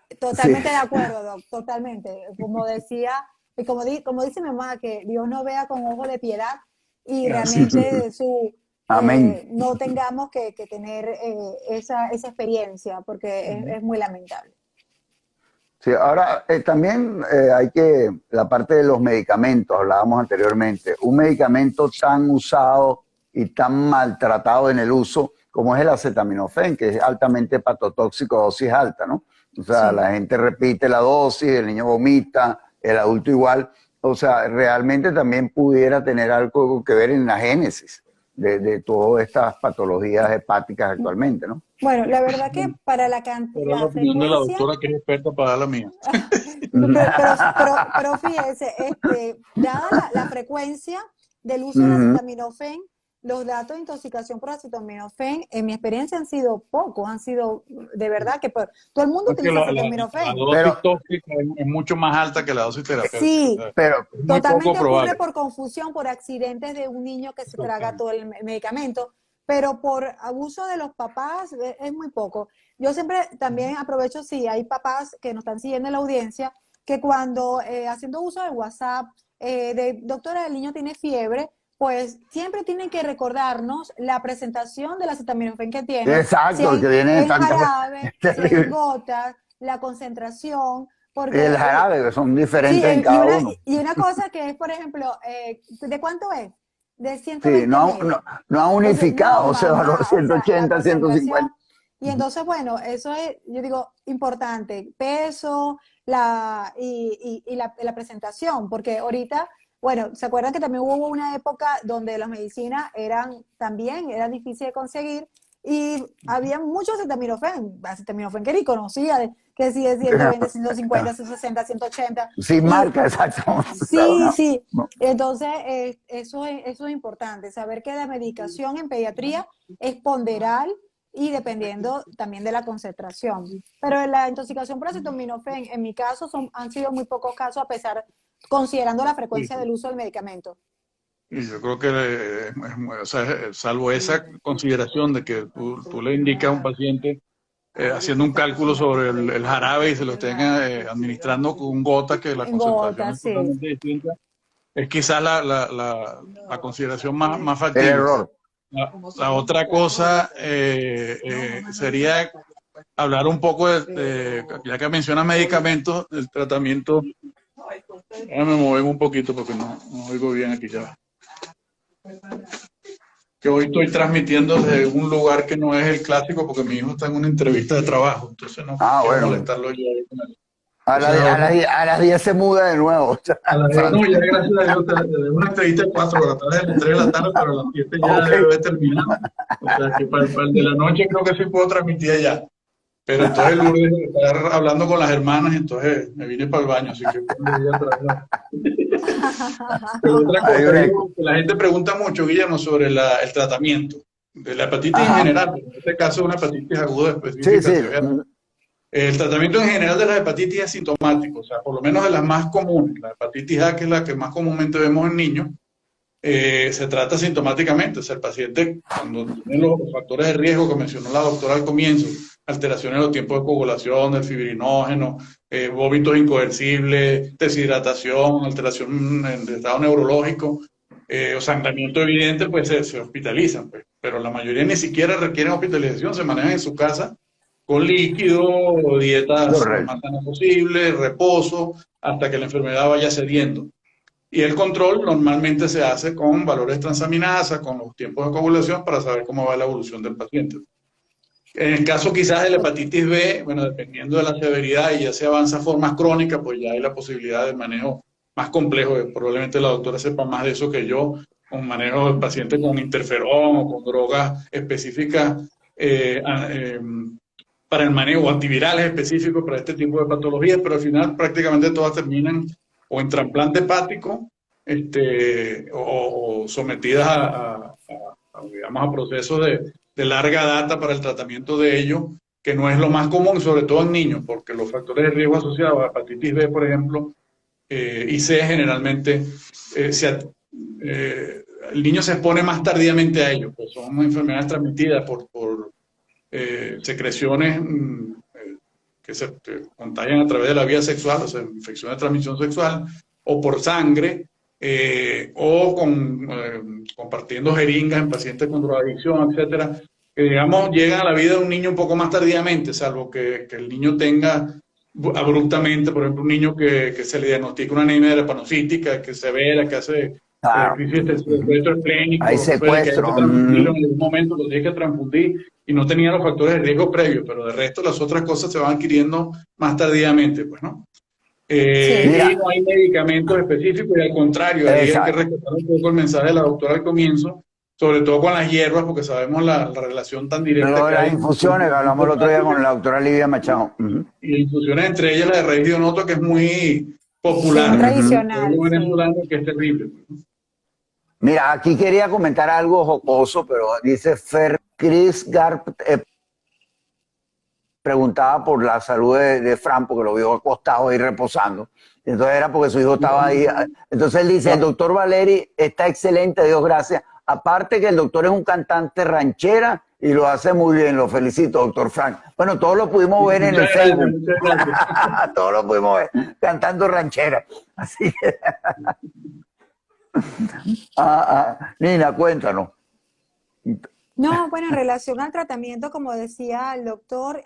Sí, totalmente de acuerdo, Doc, totalmente. Como decía, y como dice mi mamá, que Dios nos vea con ojo de piedad y Así es. realmente amén. no tengamos que tener esa experiencia, porque es muy lamentable. Sí, ahora también la parte de los medicamentos, hablábamos anteriormente, un medicamento tan usado y tan maltratado en el uso como es el acetaminofén, que es altamente hepatotóxico a dosis alta, ¿no? O sea, Sí. la gente repite la dosis, el niño vomita, el adulto igual. O sea, realmente también pudiera tener algo que ver en la génesis de todas estas patologías hepáticas actualmente, ¿no? Bueno, la verdad que para la Pero la la opinión de la frecuencia, doctora que es experta para dar la mía. pero fíjese, dada la frecuencia del uso del Ujú. acetaminofén, los datos de intoxicación por acetaminofén, en mi experiencia han sido pocos, han sido de verdad que todo el mundo Es que utiliza la acetaminofén. Pero, dosis tóxica es mucho más alta que la dosis terapéutica. O Sí, sea, pero, es muy poco totalmente ocurre probable. por confusión, por accidentes de un niño que se traga Exactamente. todo el medicamento, pero por abuso de los papás es muy poco. Yo siempre también aprovecho, si hay papás que nos están siguiendo en la audiencia, que cuando haciendo uso de WhatsApp, doctora, el niño tiene fiebre, pues siempre tienen que recordarnos la presentación del acetaminofén que tiene, si exacto, que viene en tantas jarabe, veces. si en gotas, la concentración, El porque jarabe, que son sí, diferentes en cada uno. y una cosa que es, por ejemplo, ¿de cuánto es? De Sí, 120 ml. no ha Entonces, no, unificado ese valor mamá, o sea, la 180, 150. concentración. Y entonces, bueno, eso es, yo digo, importante. Peso y la presentación, porque ahorita, bueno, ¿se acuerdan que también hubo una época donde las medicinas era difícil de conseguir y había mucho acetaminofén que ni conocía, que sí es 120, 150, 160, 180. Sin Y marca, exacto. sí, sí. No. Entonces, eso es importante, saber que la medicación en pediatría es ponderal y dependiendo también de la concentración. Pero la intoxicación por acetaminofén, en mi caso, han sido muy pocos casos, considerando la Sí, frecuencia sí. del uso del medicamento. Y yo creo que, o sea, salvo esa consideración de que tú le indicas a un paciente haciendo un cálculo sobre el jarabe y se lo tenga administrando con gotas, que la En concentración es gotas, sí. totalmente distinta, es quizás la consideración más El factible. error. La otra cosa sería hablar un poco ya que menciona medicamentos, del tratamiento. Déjame moverme un poquito porque no oigo bien aquí ya. Que hoy estoy transmitiendo desde un lugar que no es el clásico porque mi hijo está en una entrevista de trabajo, entonces no Ah, quiero bueno. molestarlo yo ahí con él. A, la, Entonces ahora, a las 10 se muda de nuevo. no, ya gracias a Dios, de una entrevista de 4 de la tarde, de 3 de la tarde, pero a las 7 ya Ok. debe haber terminado. O sea que para el de la noche creo que sí puedo transmitir allá. Pero entonces Lourdes estar hablando con las hermanas, entonces me vine para el baño, así que voy a traer. Pero otra Hay cosa, una- digo, que la gente pregunta mucho, Guillermo, sobre el tratamiento de la hepatitis en Ajá. general, pero en este caso una hepatitis aguda Sí, específica sí. severa. El tratamiento en general de las hepatitis es sintomático, o sea, por lo menos de las más comunes. La hepatitis A, que es la que más comúnmente vemos en niños, se trata sintomáticamente. O sea, el paciente, cuando tiene los factores de riesgo que mencionó la doctora al comienzo, alteraciones en los tiempos de coagulación, del fibrinógeno, vómitos incoercibles, deshidratación, alteración de estado neurológico, o sangramiento evidente, pues se hospitalizan. Pues. Pero la mayoría ni siquiera requieren hospitalización, se manejan en su casa con líquido, dietas lo Correcto. más sanas posible, reposo, hasta que la enfermedad vaya cediendo. Y el control normalmente se hace con valores transaminasa, con los tiempos de coagulación, para saber cómo va la evolución del paciente. En el caso quizás de la hepatitis B, bueno, dependiendo de la severidad y ya se avanza a formas crónicas, pues ya hay la posibilidad de manejo más complejo. Probablemente la doctora sepa más de eso que yo, con manejo del paciente con interferón o con drogas específicas para el manejo, o antivirales específicos para este tipo de patologías, pero al final prácticamente todas terminan o en trasplante hepático o sometidas digamos, a procesos de larga data para el tratamiento de ello, que no es lo más común, sobre todo en niños, porque los factores de riesgo asociados a hepatitis B, por ejemplo, y C generalmente, el niño se expone más tardíamente a ello, pues son enfermedades transmitidas por secreciones que se contagian a través de la vía sexual, o sea, infecciones de transmisión sexual, o por sangre, o compartiendo jeringas en pacientes con drogadicción, etcétera, que digamos llegan a la vida de un niño un poco más tardíamente, salvo que el niño tenga abruptamente, por ejemplo, un niño que se le diagnostica una anemia drepanocítica, que es severa, que hace Claro. crisis de secuestro Hay esplénico, que hay que secuestro. transfundirlo en algún momento, lo tiene que transfundir y no tenía los factores de riesgo previos, pero de resto las otras cosas se van adquiriendo más tardíamente, pues, ¿no? Sí. Y Mira, no hay medicamentos específicos y al contrario, ahí hay que exacto. rescatar un poco el mensaje de la doctora al comienzo sobre todo con las hierbas, porque sabemos la relación tan directa Lo de que las hay. infusiones, que hablamos el otro día con la doctora Lidia Machado. Y infusiones, entre ellas la de raíz de onoto, que es muy Sí, un popular en el tradicional, pueblo sí. venezolano, que es terrible. Mira, aquí quería comentar algo jocoso, pero dice Fer Chris Garp, preguntaba por la salud de Fran, porque lo vio acostado ahí reposando. Entonces era porque su hijo estaba ahí. Entonces él dice, el doctor Valeri está excelente, Dios gracias. Aparte que el doctor es un cantante ranchera y lo hace muy bien, lo felicito, doctor Frank. Bueno, todos lo pudimos ver en el Muchas gracias, Facebook. muchas gracias. Todos lo pudimos ver cantando ranchera. Así que, Nina, cuéntanos. No, bueno, en relación al tratamiento, como decía el doctor,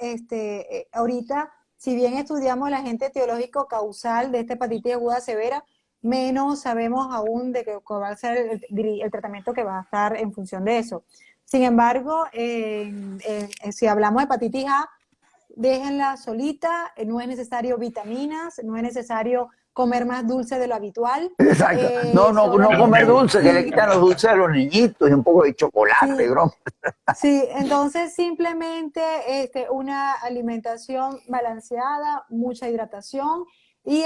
ahorita, si bien estudiamos el agente etiológico causal de esta hepatitis aguda severa, menos sabemos aún de que cuál va a ser el tratamiento que va a estar en función de eso. Sin embargo, si hablamos de hepatitis A, déjenla solita, no es necesario vitaminas, no es necesario comer más dulce de lo habitual. Exacto. No comer dulce, que le quitan los dulces a los niñitos y un poco de chocolate, sí, broma. sí, entonces simplemente una alimentación balanceada, mucha hidratación y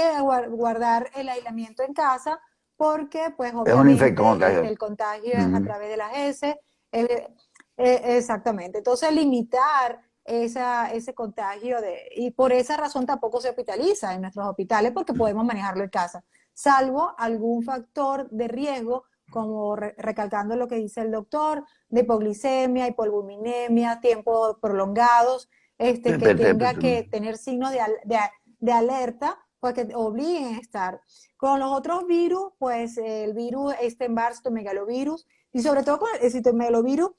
guardar el aislamiento en casa porque pues obviamente el contagio es a través de las heces. Exactamente. Entonces limitar ese contagio y por esa razón tampoco se hospitaliza en nuestros hospitales porque podemos manejarlo en casa, salvo algún factor de riesgo, como recalcando lo que dice el doctor, de hipoglicemia, hipolbuminemia, tiempos prolongados, que tenga que tener signos de alerta, pues que obliguen a estar. Con los otros virus, pues el virus Epstein-Barr, citomegalovirus, y sobre todo con el citomegalovirus,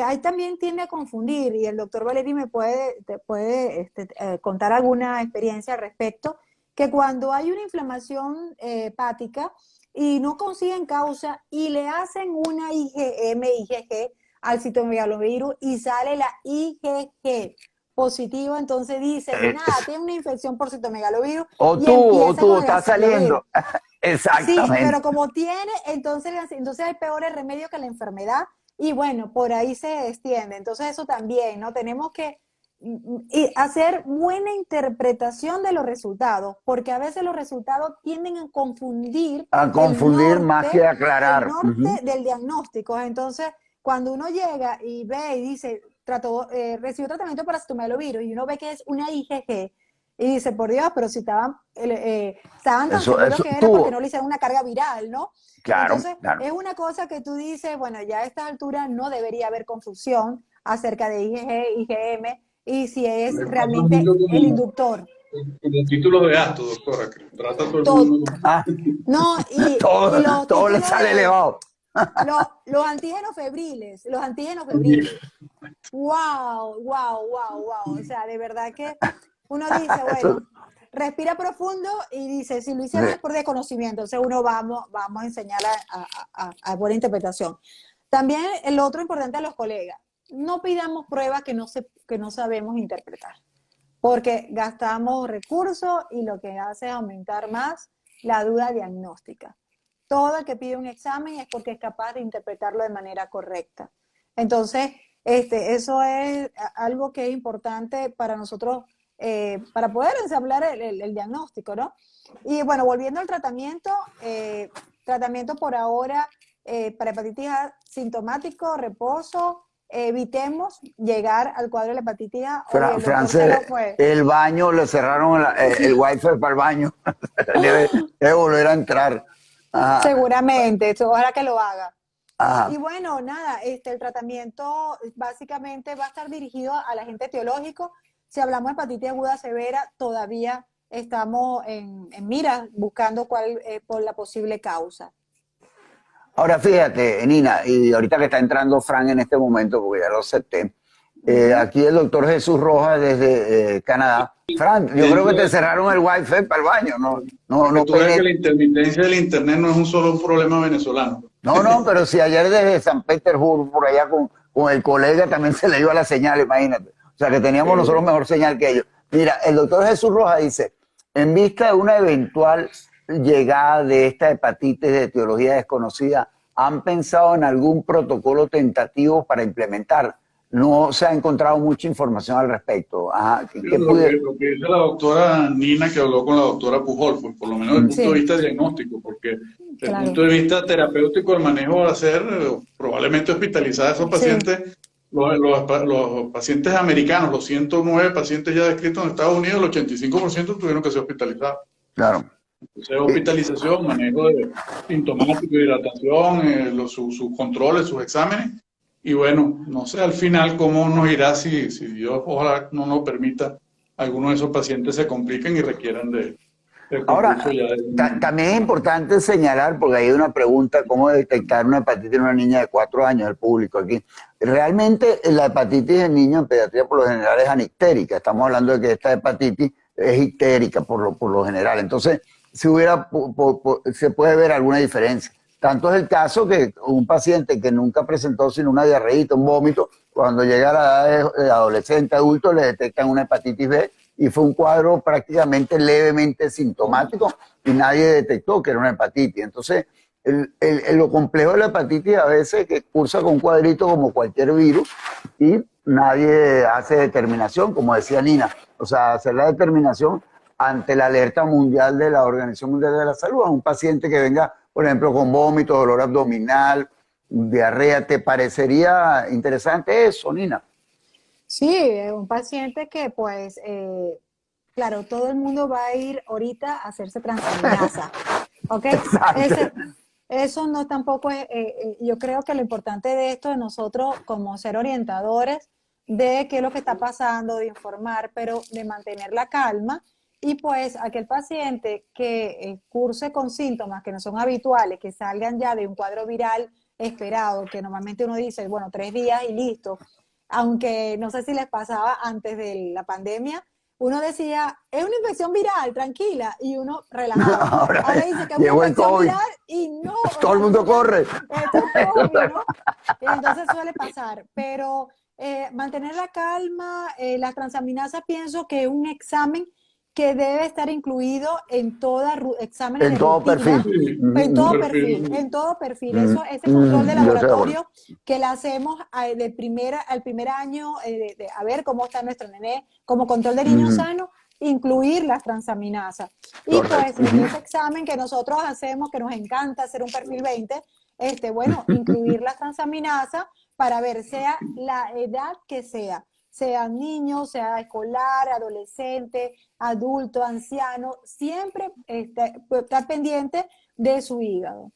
ahí también tiende a confundir, y el doctor Valeri te puede contar alguna experiencia al respecto, que cuando hay una inflamación hepática y no consiguen causa y le hacen una IgG al citomegalovirus y sale la IgG positiva, entonces dice, nada, tiene una infección por citomegalovirus. O está saliendo. Exactamente. Sí, pero como tiene, entonces hay peores remedios que la enfermedad y bueno, por ahí se extiende. Entonces eso también, ¿no? Tenemos que hacer buena interpretación de los resultados, porque a veces los resultados tienden a confundir más que aclarar el norte del diagnóstico. Entonces, cuando uno llega y ve y dice, recibió tratamiento para citomegalovirus y uno ve que es una IgG y dice, por Dios, pero si estaban tan seguros que era porque no le hicieron una carga viral, ¿no? Claro, entonces, es una cosa que tú dices, bueno, ya a esta altura no debería haber confusión acerca de IgG, IgM, y si es realmente el inductor. Como título de acto, doctora, que trata todo el mundo. No, todo le sale elevado. Los antígenos febriles. Wow. O sea, de verdad que uno dice, bueno, respira profundo y dice, si lo hicieron es por desconocimiento, entonces uno vamos a enseñar a buena interpretación. También el otro importante a los colegas, no pidamos pruebas que no sabemos interpretar, porque gastamos recursos y lo que hace es aumentar más la duda diagnóstica. Todo el que pide un examen es porque es capaz de interpretarlo de manera correcta. Entonces, eso es algo que es importante para nosotros, para poder ensamblar el diagnóstico, ¿no? Y bueno, volviendo al tratamiento por ahora para hepatitis A sintomático, reposo, evitemos llegar al cuadro de la hepatitis A. El baño, le cerraron el wifi para el baño. Debe volver a entrar. Ajá. Seguramente, ojalá que lo haga. Ajá. Y bueno, nada, el tratamiento básicamente va a estar dirigido al agente etiológico. Si hablamos de hepatitis aguda severa, todavía estamos en mira buscando cuál por la posible causa. Ahora fíjate, Nina, y ahorita que está entrando Fran en este momento, porque ya lo acepté, aquí el doctor Jesús Rojas desde Canadá. Fran, yo creo que te cerraron el wifi para el baño, no tú ves que la intermitencia del internet no es un problema venezolano. No, pero si ayer desde San Petersburgo, por allá con el colega también se le iba la señal, imagínate. O sea que teníamos nosotros mejor señal que ellos. Mira, el doctor Jesús Rojas dice, en vista de una eventual llegada de esta hepatitis de etiología desconocida ¿Han pensado en algún protocolo tentativo para implementar? No se ha encontrado mucha información al respecto. Ajá, ¿qué Lo que dice la doctora Nina, que habló con la doctora Pujol, pues, por lo menos desde el punto de Sí, vista diagnóstico, porque desde el claro. punto de vista terapéutico el manejo va a ser probablemente hospitalizar a esos Sí, pacientes, los pacientes americanos, los 109 pacientes ya descritos en Estados Unidos, el 85% tuvieron que ser hospitalizados. claro. Entonces, hospitalización, manejo de sintomático, hidratación, sus controles, sus exámenes. Y bueno, no sé al final cómo nos irá si Dios ojalá no nos permita, algunos de esos pacientes se compliquen y requieran de concurso Ahora, ya también es importante señalar, porque hay una pregunta, ¿cómo detectar una hepatitis en una niña de 4 años, el público aquí? Realmente la hepatitis en niños en pediatría por lo general es anictérica. Estamos hablando de que esta hepatitis es ictérica por lo general. Entonces, si hubiera, se puede ver alguna diferencia. Tanto es el caso que un paciente que nunca presentó sino una diarreíta, un vómito, cuando llega a la edad de adolescente, adulto, le detectan una hepatitis B y fue un cuadro prácticamente levemente sintomático y nadie detectó que era una hepatitis. Entonces, lo complejo de la hepatitis a veces es que cursa con un cuadrito como cualquier virus y nadie hace determinación, como decía Nina. O sea, hacer la determinación ante la alerta mundial de la Organización Mundial de la Salud a un paciente que venga, por ejemplo, con vómito, dolor abdominal, diarrea. ¿Te parecería interesante eso, Nina? sí, es un paciente que pues, claro, todo el mundo va a ir ahorita a hacerse transaminasa, ¿ok? Exacto. Eso no tampoco es, yo creo que lo importante de esto de nosotros como ser orientadores de qué es lo que está pasando, de informar, pero de mantener la calma y pues aquel paciente que curse con síntomas que no son habituales, que salgan ya de un cuadro viral esperado, que normalmente uno dice, bueno, 3 días y listo, aunque no sé si les pasaba antes de la pandemia, uno decía, es una infección viral, tranquila, y uno relajado. Ahora Ahora dice que es una llegó el infección COVID. viral y no, o Todo el sea, mundo corre. esto es COVID, ¿no? Entonces suele pasar, pero mantener la calma, las transaminasas pienso que es un examen que debe estar incluido en todos exámenes En de todo rutina, perfil. sí, en un todo perfil, perfil. en todo perfil. Mm, Eso, ese control de yo estoy de acuerdo. laboratorio que le hacemos al primer año, a ver cómo está nuestro nené, como control de niño Mm, sano, incluir las transaminasas. Y pues correcto. en ese examen que nosotros hacemos, que nos encanta hacer un perfil 20, bueno, incluir las transaminasas para ver, sea la edad que sea niño, sea escolar, adolescente, adulto, anciano, siempre estar pendiente de su hígado.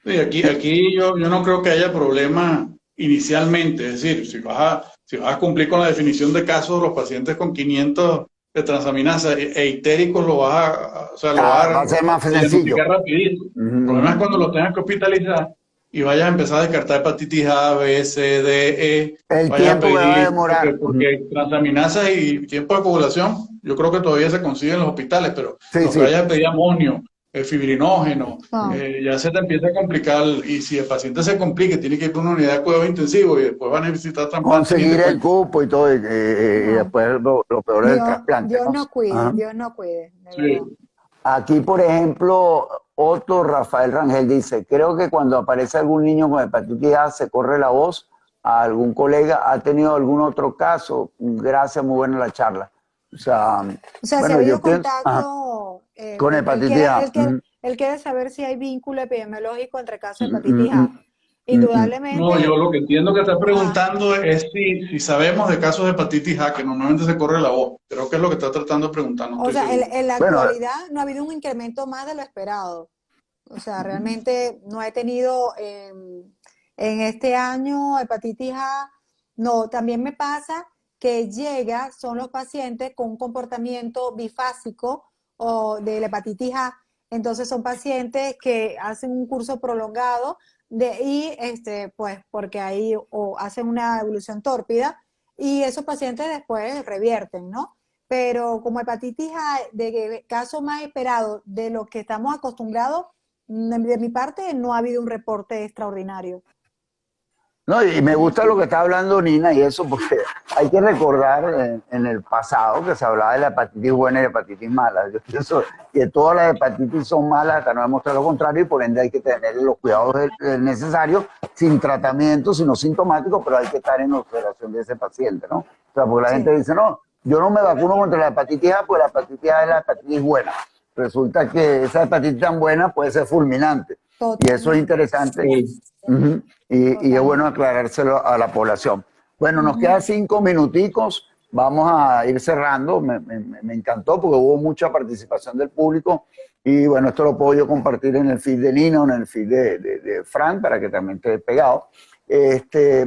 Sí, aquí yo no creo que haya problema inicialmente, es decir, si vas a cumplir con la definición de casos, los pacientes con 500 de transaminasa e ictéricos o sea, lo vas Va a a ser más sencillo. diagnosticar rapidito. El problema es Mm, cuando los tengas que hospitalizar y vayas a empezar a descartar hepatitis A, B, C, D, E, el vayas a tiempo que va a pedir, demorar. porque transaminasas y tiempo de coagulación, yo creo que todavía se consiguen en los hospitales, pero Sí, lo que sí. vayas a pedir amonio, fibrinógeno, Ah, ya se te empieza a complicar y si el paciente se complica, tiene que ir a una unidad de cuidado intensivo y después va a necesitar trasplante ni te Conseguir el cuento. cupo y todo. Y no. después lo peor es el trasplante, ¿no? Ajá. Dios no cuide, de verdad. Sí. Aquí, por ejemplo, Otto Rafael Rangel dice, creo que cuando aparece algún niño con hepatitis A se corre la voz a algún colega. ¿Ha tenido algún otro caso? Gracias, muy buena la charla. O sea, O sea, si ha bueno, habido yo pienso, ajá, contacto, con hepatitis A. él quiere saber si hay vínculo epidemiológico entre casos de Mm, hepatitis mm, A. mm, No, yo Indudablemente, lo que entiendo que está ajá. preguntando es si sabemos de casos de hepatitis A, que normalmente se corre la voz. Creo que es lo que está tratando de preguntar, no O estoy sea, seguro. en la bueno, actualidad no ha habido un incremento más de lo esperado. O sea, realmente no he tenido en este año hepatitis A. No, también me pasa que son los pacientes con un comportamiento bifásico o de la hepatitis A. Entonces son pacientes que hacen un curso prolongado pues porque ahí o hacen una evolución tórpida y esos pacientes después revierten, ¿no? Pero como hepatitis A, de caso más esperado de lo que estamos acostumbrados, de mi parte no ha habido un reporte extraordinario. No, y me gusta lo que está hablando Nina y eso, porque hay que recordar en el pasado que se hablaba de la hepatitis buena y la hepatitis mala. Yo pienso que todas las hepatitis son malas, hasta no demostrar lo contrario, y por ende hay que tener los cuidados necesarios, sin tratamiento, sino sintomático, pero hay que estar en observación de ese paciente, ¿no? O sea, porque la Sí. gente dice, no, yo no me vacuno contra la hepatitis A, pues la hepatitis A es la hepatitis buena. Resulta que esa hepatitis tan buena puede ser fulminante. Y eso es interesante. Sí. Ujú. Y es bueno aclarárselo a la población. Bueno, nos quedan 5 minuticos. Vamos a ir cerrando. Me encantó porque hubo mucha participación del público. Y bueno, esto lo puedo yo compartir en el feed de Nina o en el feed de Frank para que también esté pegado.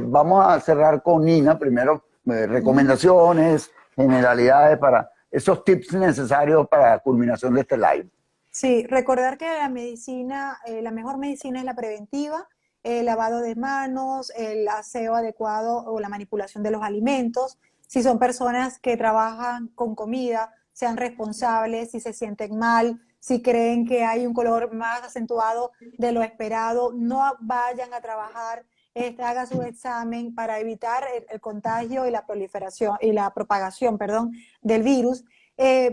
Vamos a cerrar con Nina. Primero, recomendaciones, generalidades para esos tips necesarios para la culminación de este live. Sí, recordar que la medicina, la mejor medicina es la preventiva, el lavado de manos, el aseo adecuado o la manipulación de los alimentos. Si son personas que trabajan con comida, sean responsables, si se sienten mal, si creen que hay un color más acentuado de lo esperado, no vayan a trabajar, haga su examen para evitar el contagio y la proliferación y la propagación, perdón, del virus.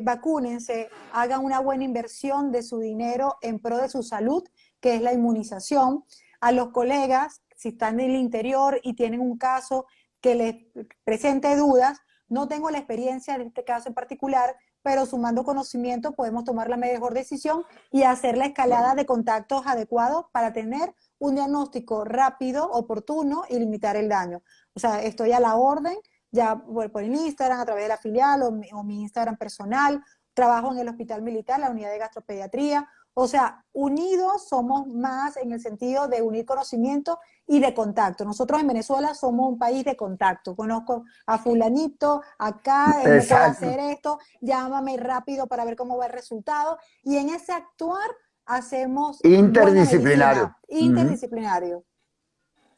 Vacúnense, hagan una buena inversión de su dinero en pro de su salud, que es la inmunización. A los colegas, si están en el interior y tienen un caso que les presente dudas, no tengo la experiencia de este caso en particular, pero sumando conocimiento podemos tomar la mejor decisión y hacer la escalada de contactos adecuados para tener un diagnóstico rápido, oportuno y limitar el daño. O sea, estoy a la orden, ya por el Instagram, a través de la filial o mi Instagram personal. Trabajo en el Hospital Militar, la unidad de gastropediatría. O sea, unidos somos más en el sentido de unir conocimiento y de contacto. Nosotros en Venezuela somos un país de contacto. Conozco a fulanito, acá, él me puede hacer esto, llámame rápido para ver cómo va el resultado. Y en ese actuar hacemos interdisciplinario. Interdisciplinario.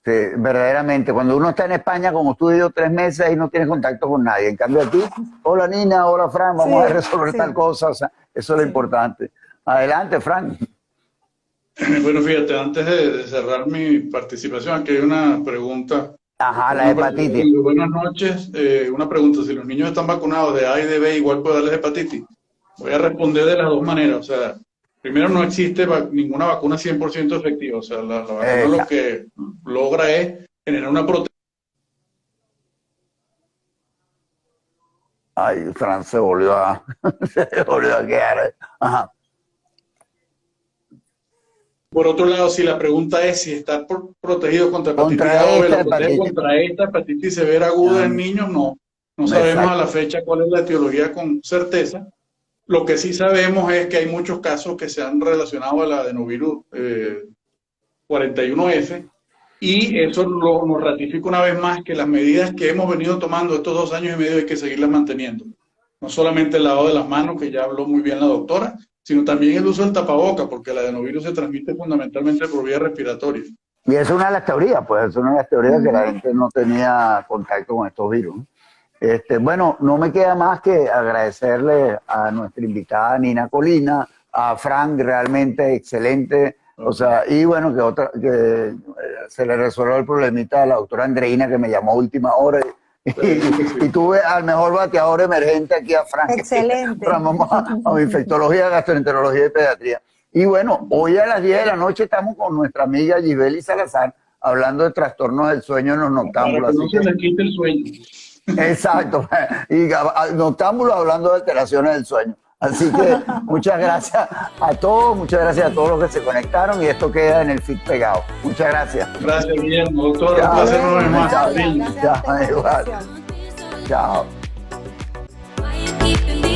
Sí, verdaderamente. Cuando uno está en España, como tú y yo, 3 meses y no tienes contacto con nadie. En cambio aquí, hola Nina, hola Fran, vamos a resolver tal cosa. O sea, eso es lo importante. Adelante, Fran. Bueno, fíjate, antes de cerrar mi participación, aquí hay una pregunta. Ajá, la hepatitis. Buenas noches. Una pregunta, si los niños están vacunados de A y de B, ¿igual puede darles hepatitis? Voy a responder de las dos maneras. O sea, primero, no existe ninguna vacuna 100% efectiva. O sea, la vacuna lo que logra es generar una protección. Ay, Fran se volvió a quedar. Ajá. Por otro lado, si la pregunta es si está protegido contra hepatitis A o B, contra esta hepatitis severa aguda en niños, no sabemos a la fecha cuál es la etiología con certeza. Lo que sí sabemos es que hay muchos casos que se han relacionado al adenovirus 41F, y eso nos ratifica una vez más que las medidas que hemos venido tomando estos 2 años y medio hay que seguirlas manteniendo. No solamente el lavado de las manos, que ya habló muy bien la doctora, sino también el uso del tapaboca, porque el adenovirus se transmite fundamentalmente por vía respiratoria. Y es una de las teorías, pues es una de las teorías que la gente no tenía contacto con estos virus. Bueno, no me queda más que agradecerle a nuestra invitada Nina Colina, a Frank, realmente excelente. O sea, y bueno, que se le resolvió el problemita a la doctora Andreina, que me llamó a última hora. Y tuve al mejor bateador emergente aquí a Frank. Excelente. Vamos a infectología, gastroenterología y pediatría. Y bueno, hoy a las 10 de la noche estamos con nuestra amiga Gibeli Salazar hablando de trastornos del sueño en los noctámbulos. Para que no se les quite el sueño. Exacto. Y noctámbulos hablando de alteraciones del sueño. Así que muchas gracias a todos, muchas gracias a todos los que se conectaron y esto queda en el feed pegado. Muchas gracias. Gracias, Guillermo. Doctor, un placer una vez más. Chao. Chao.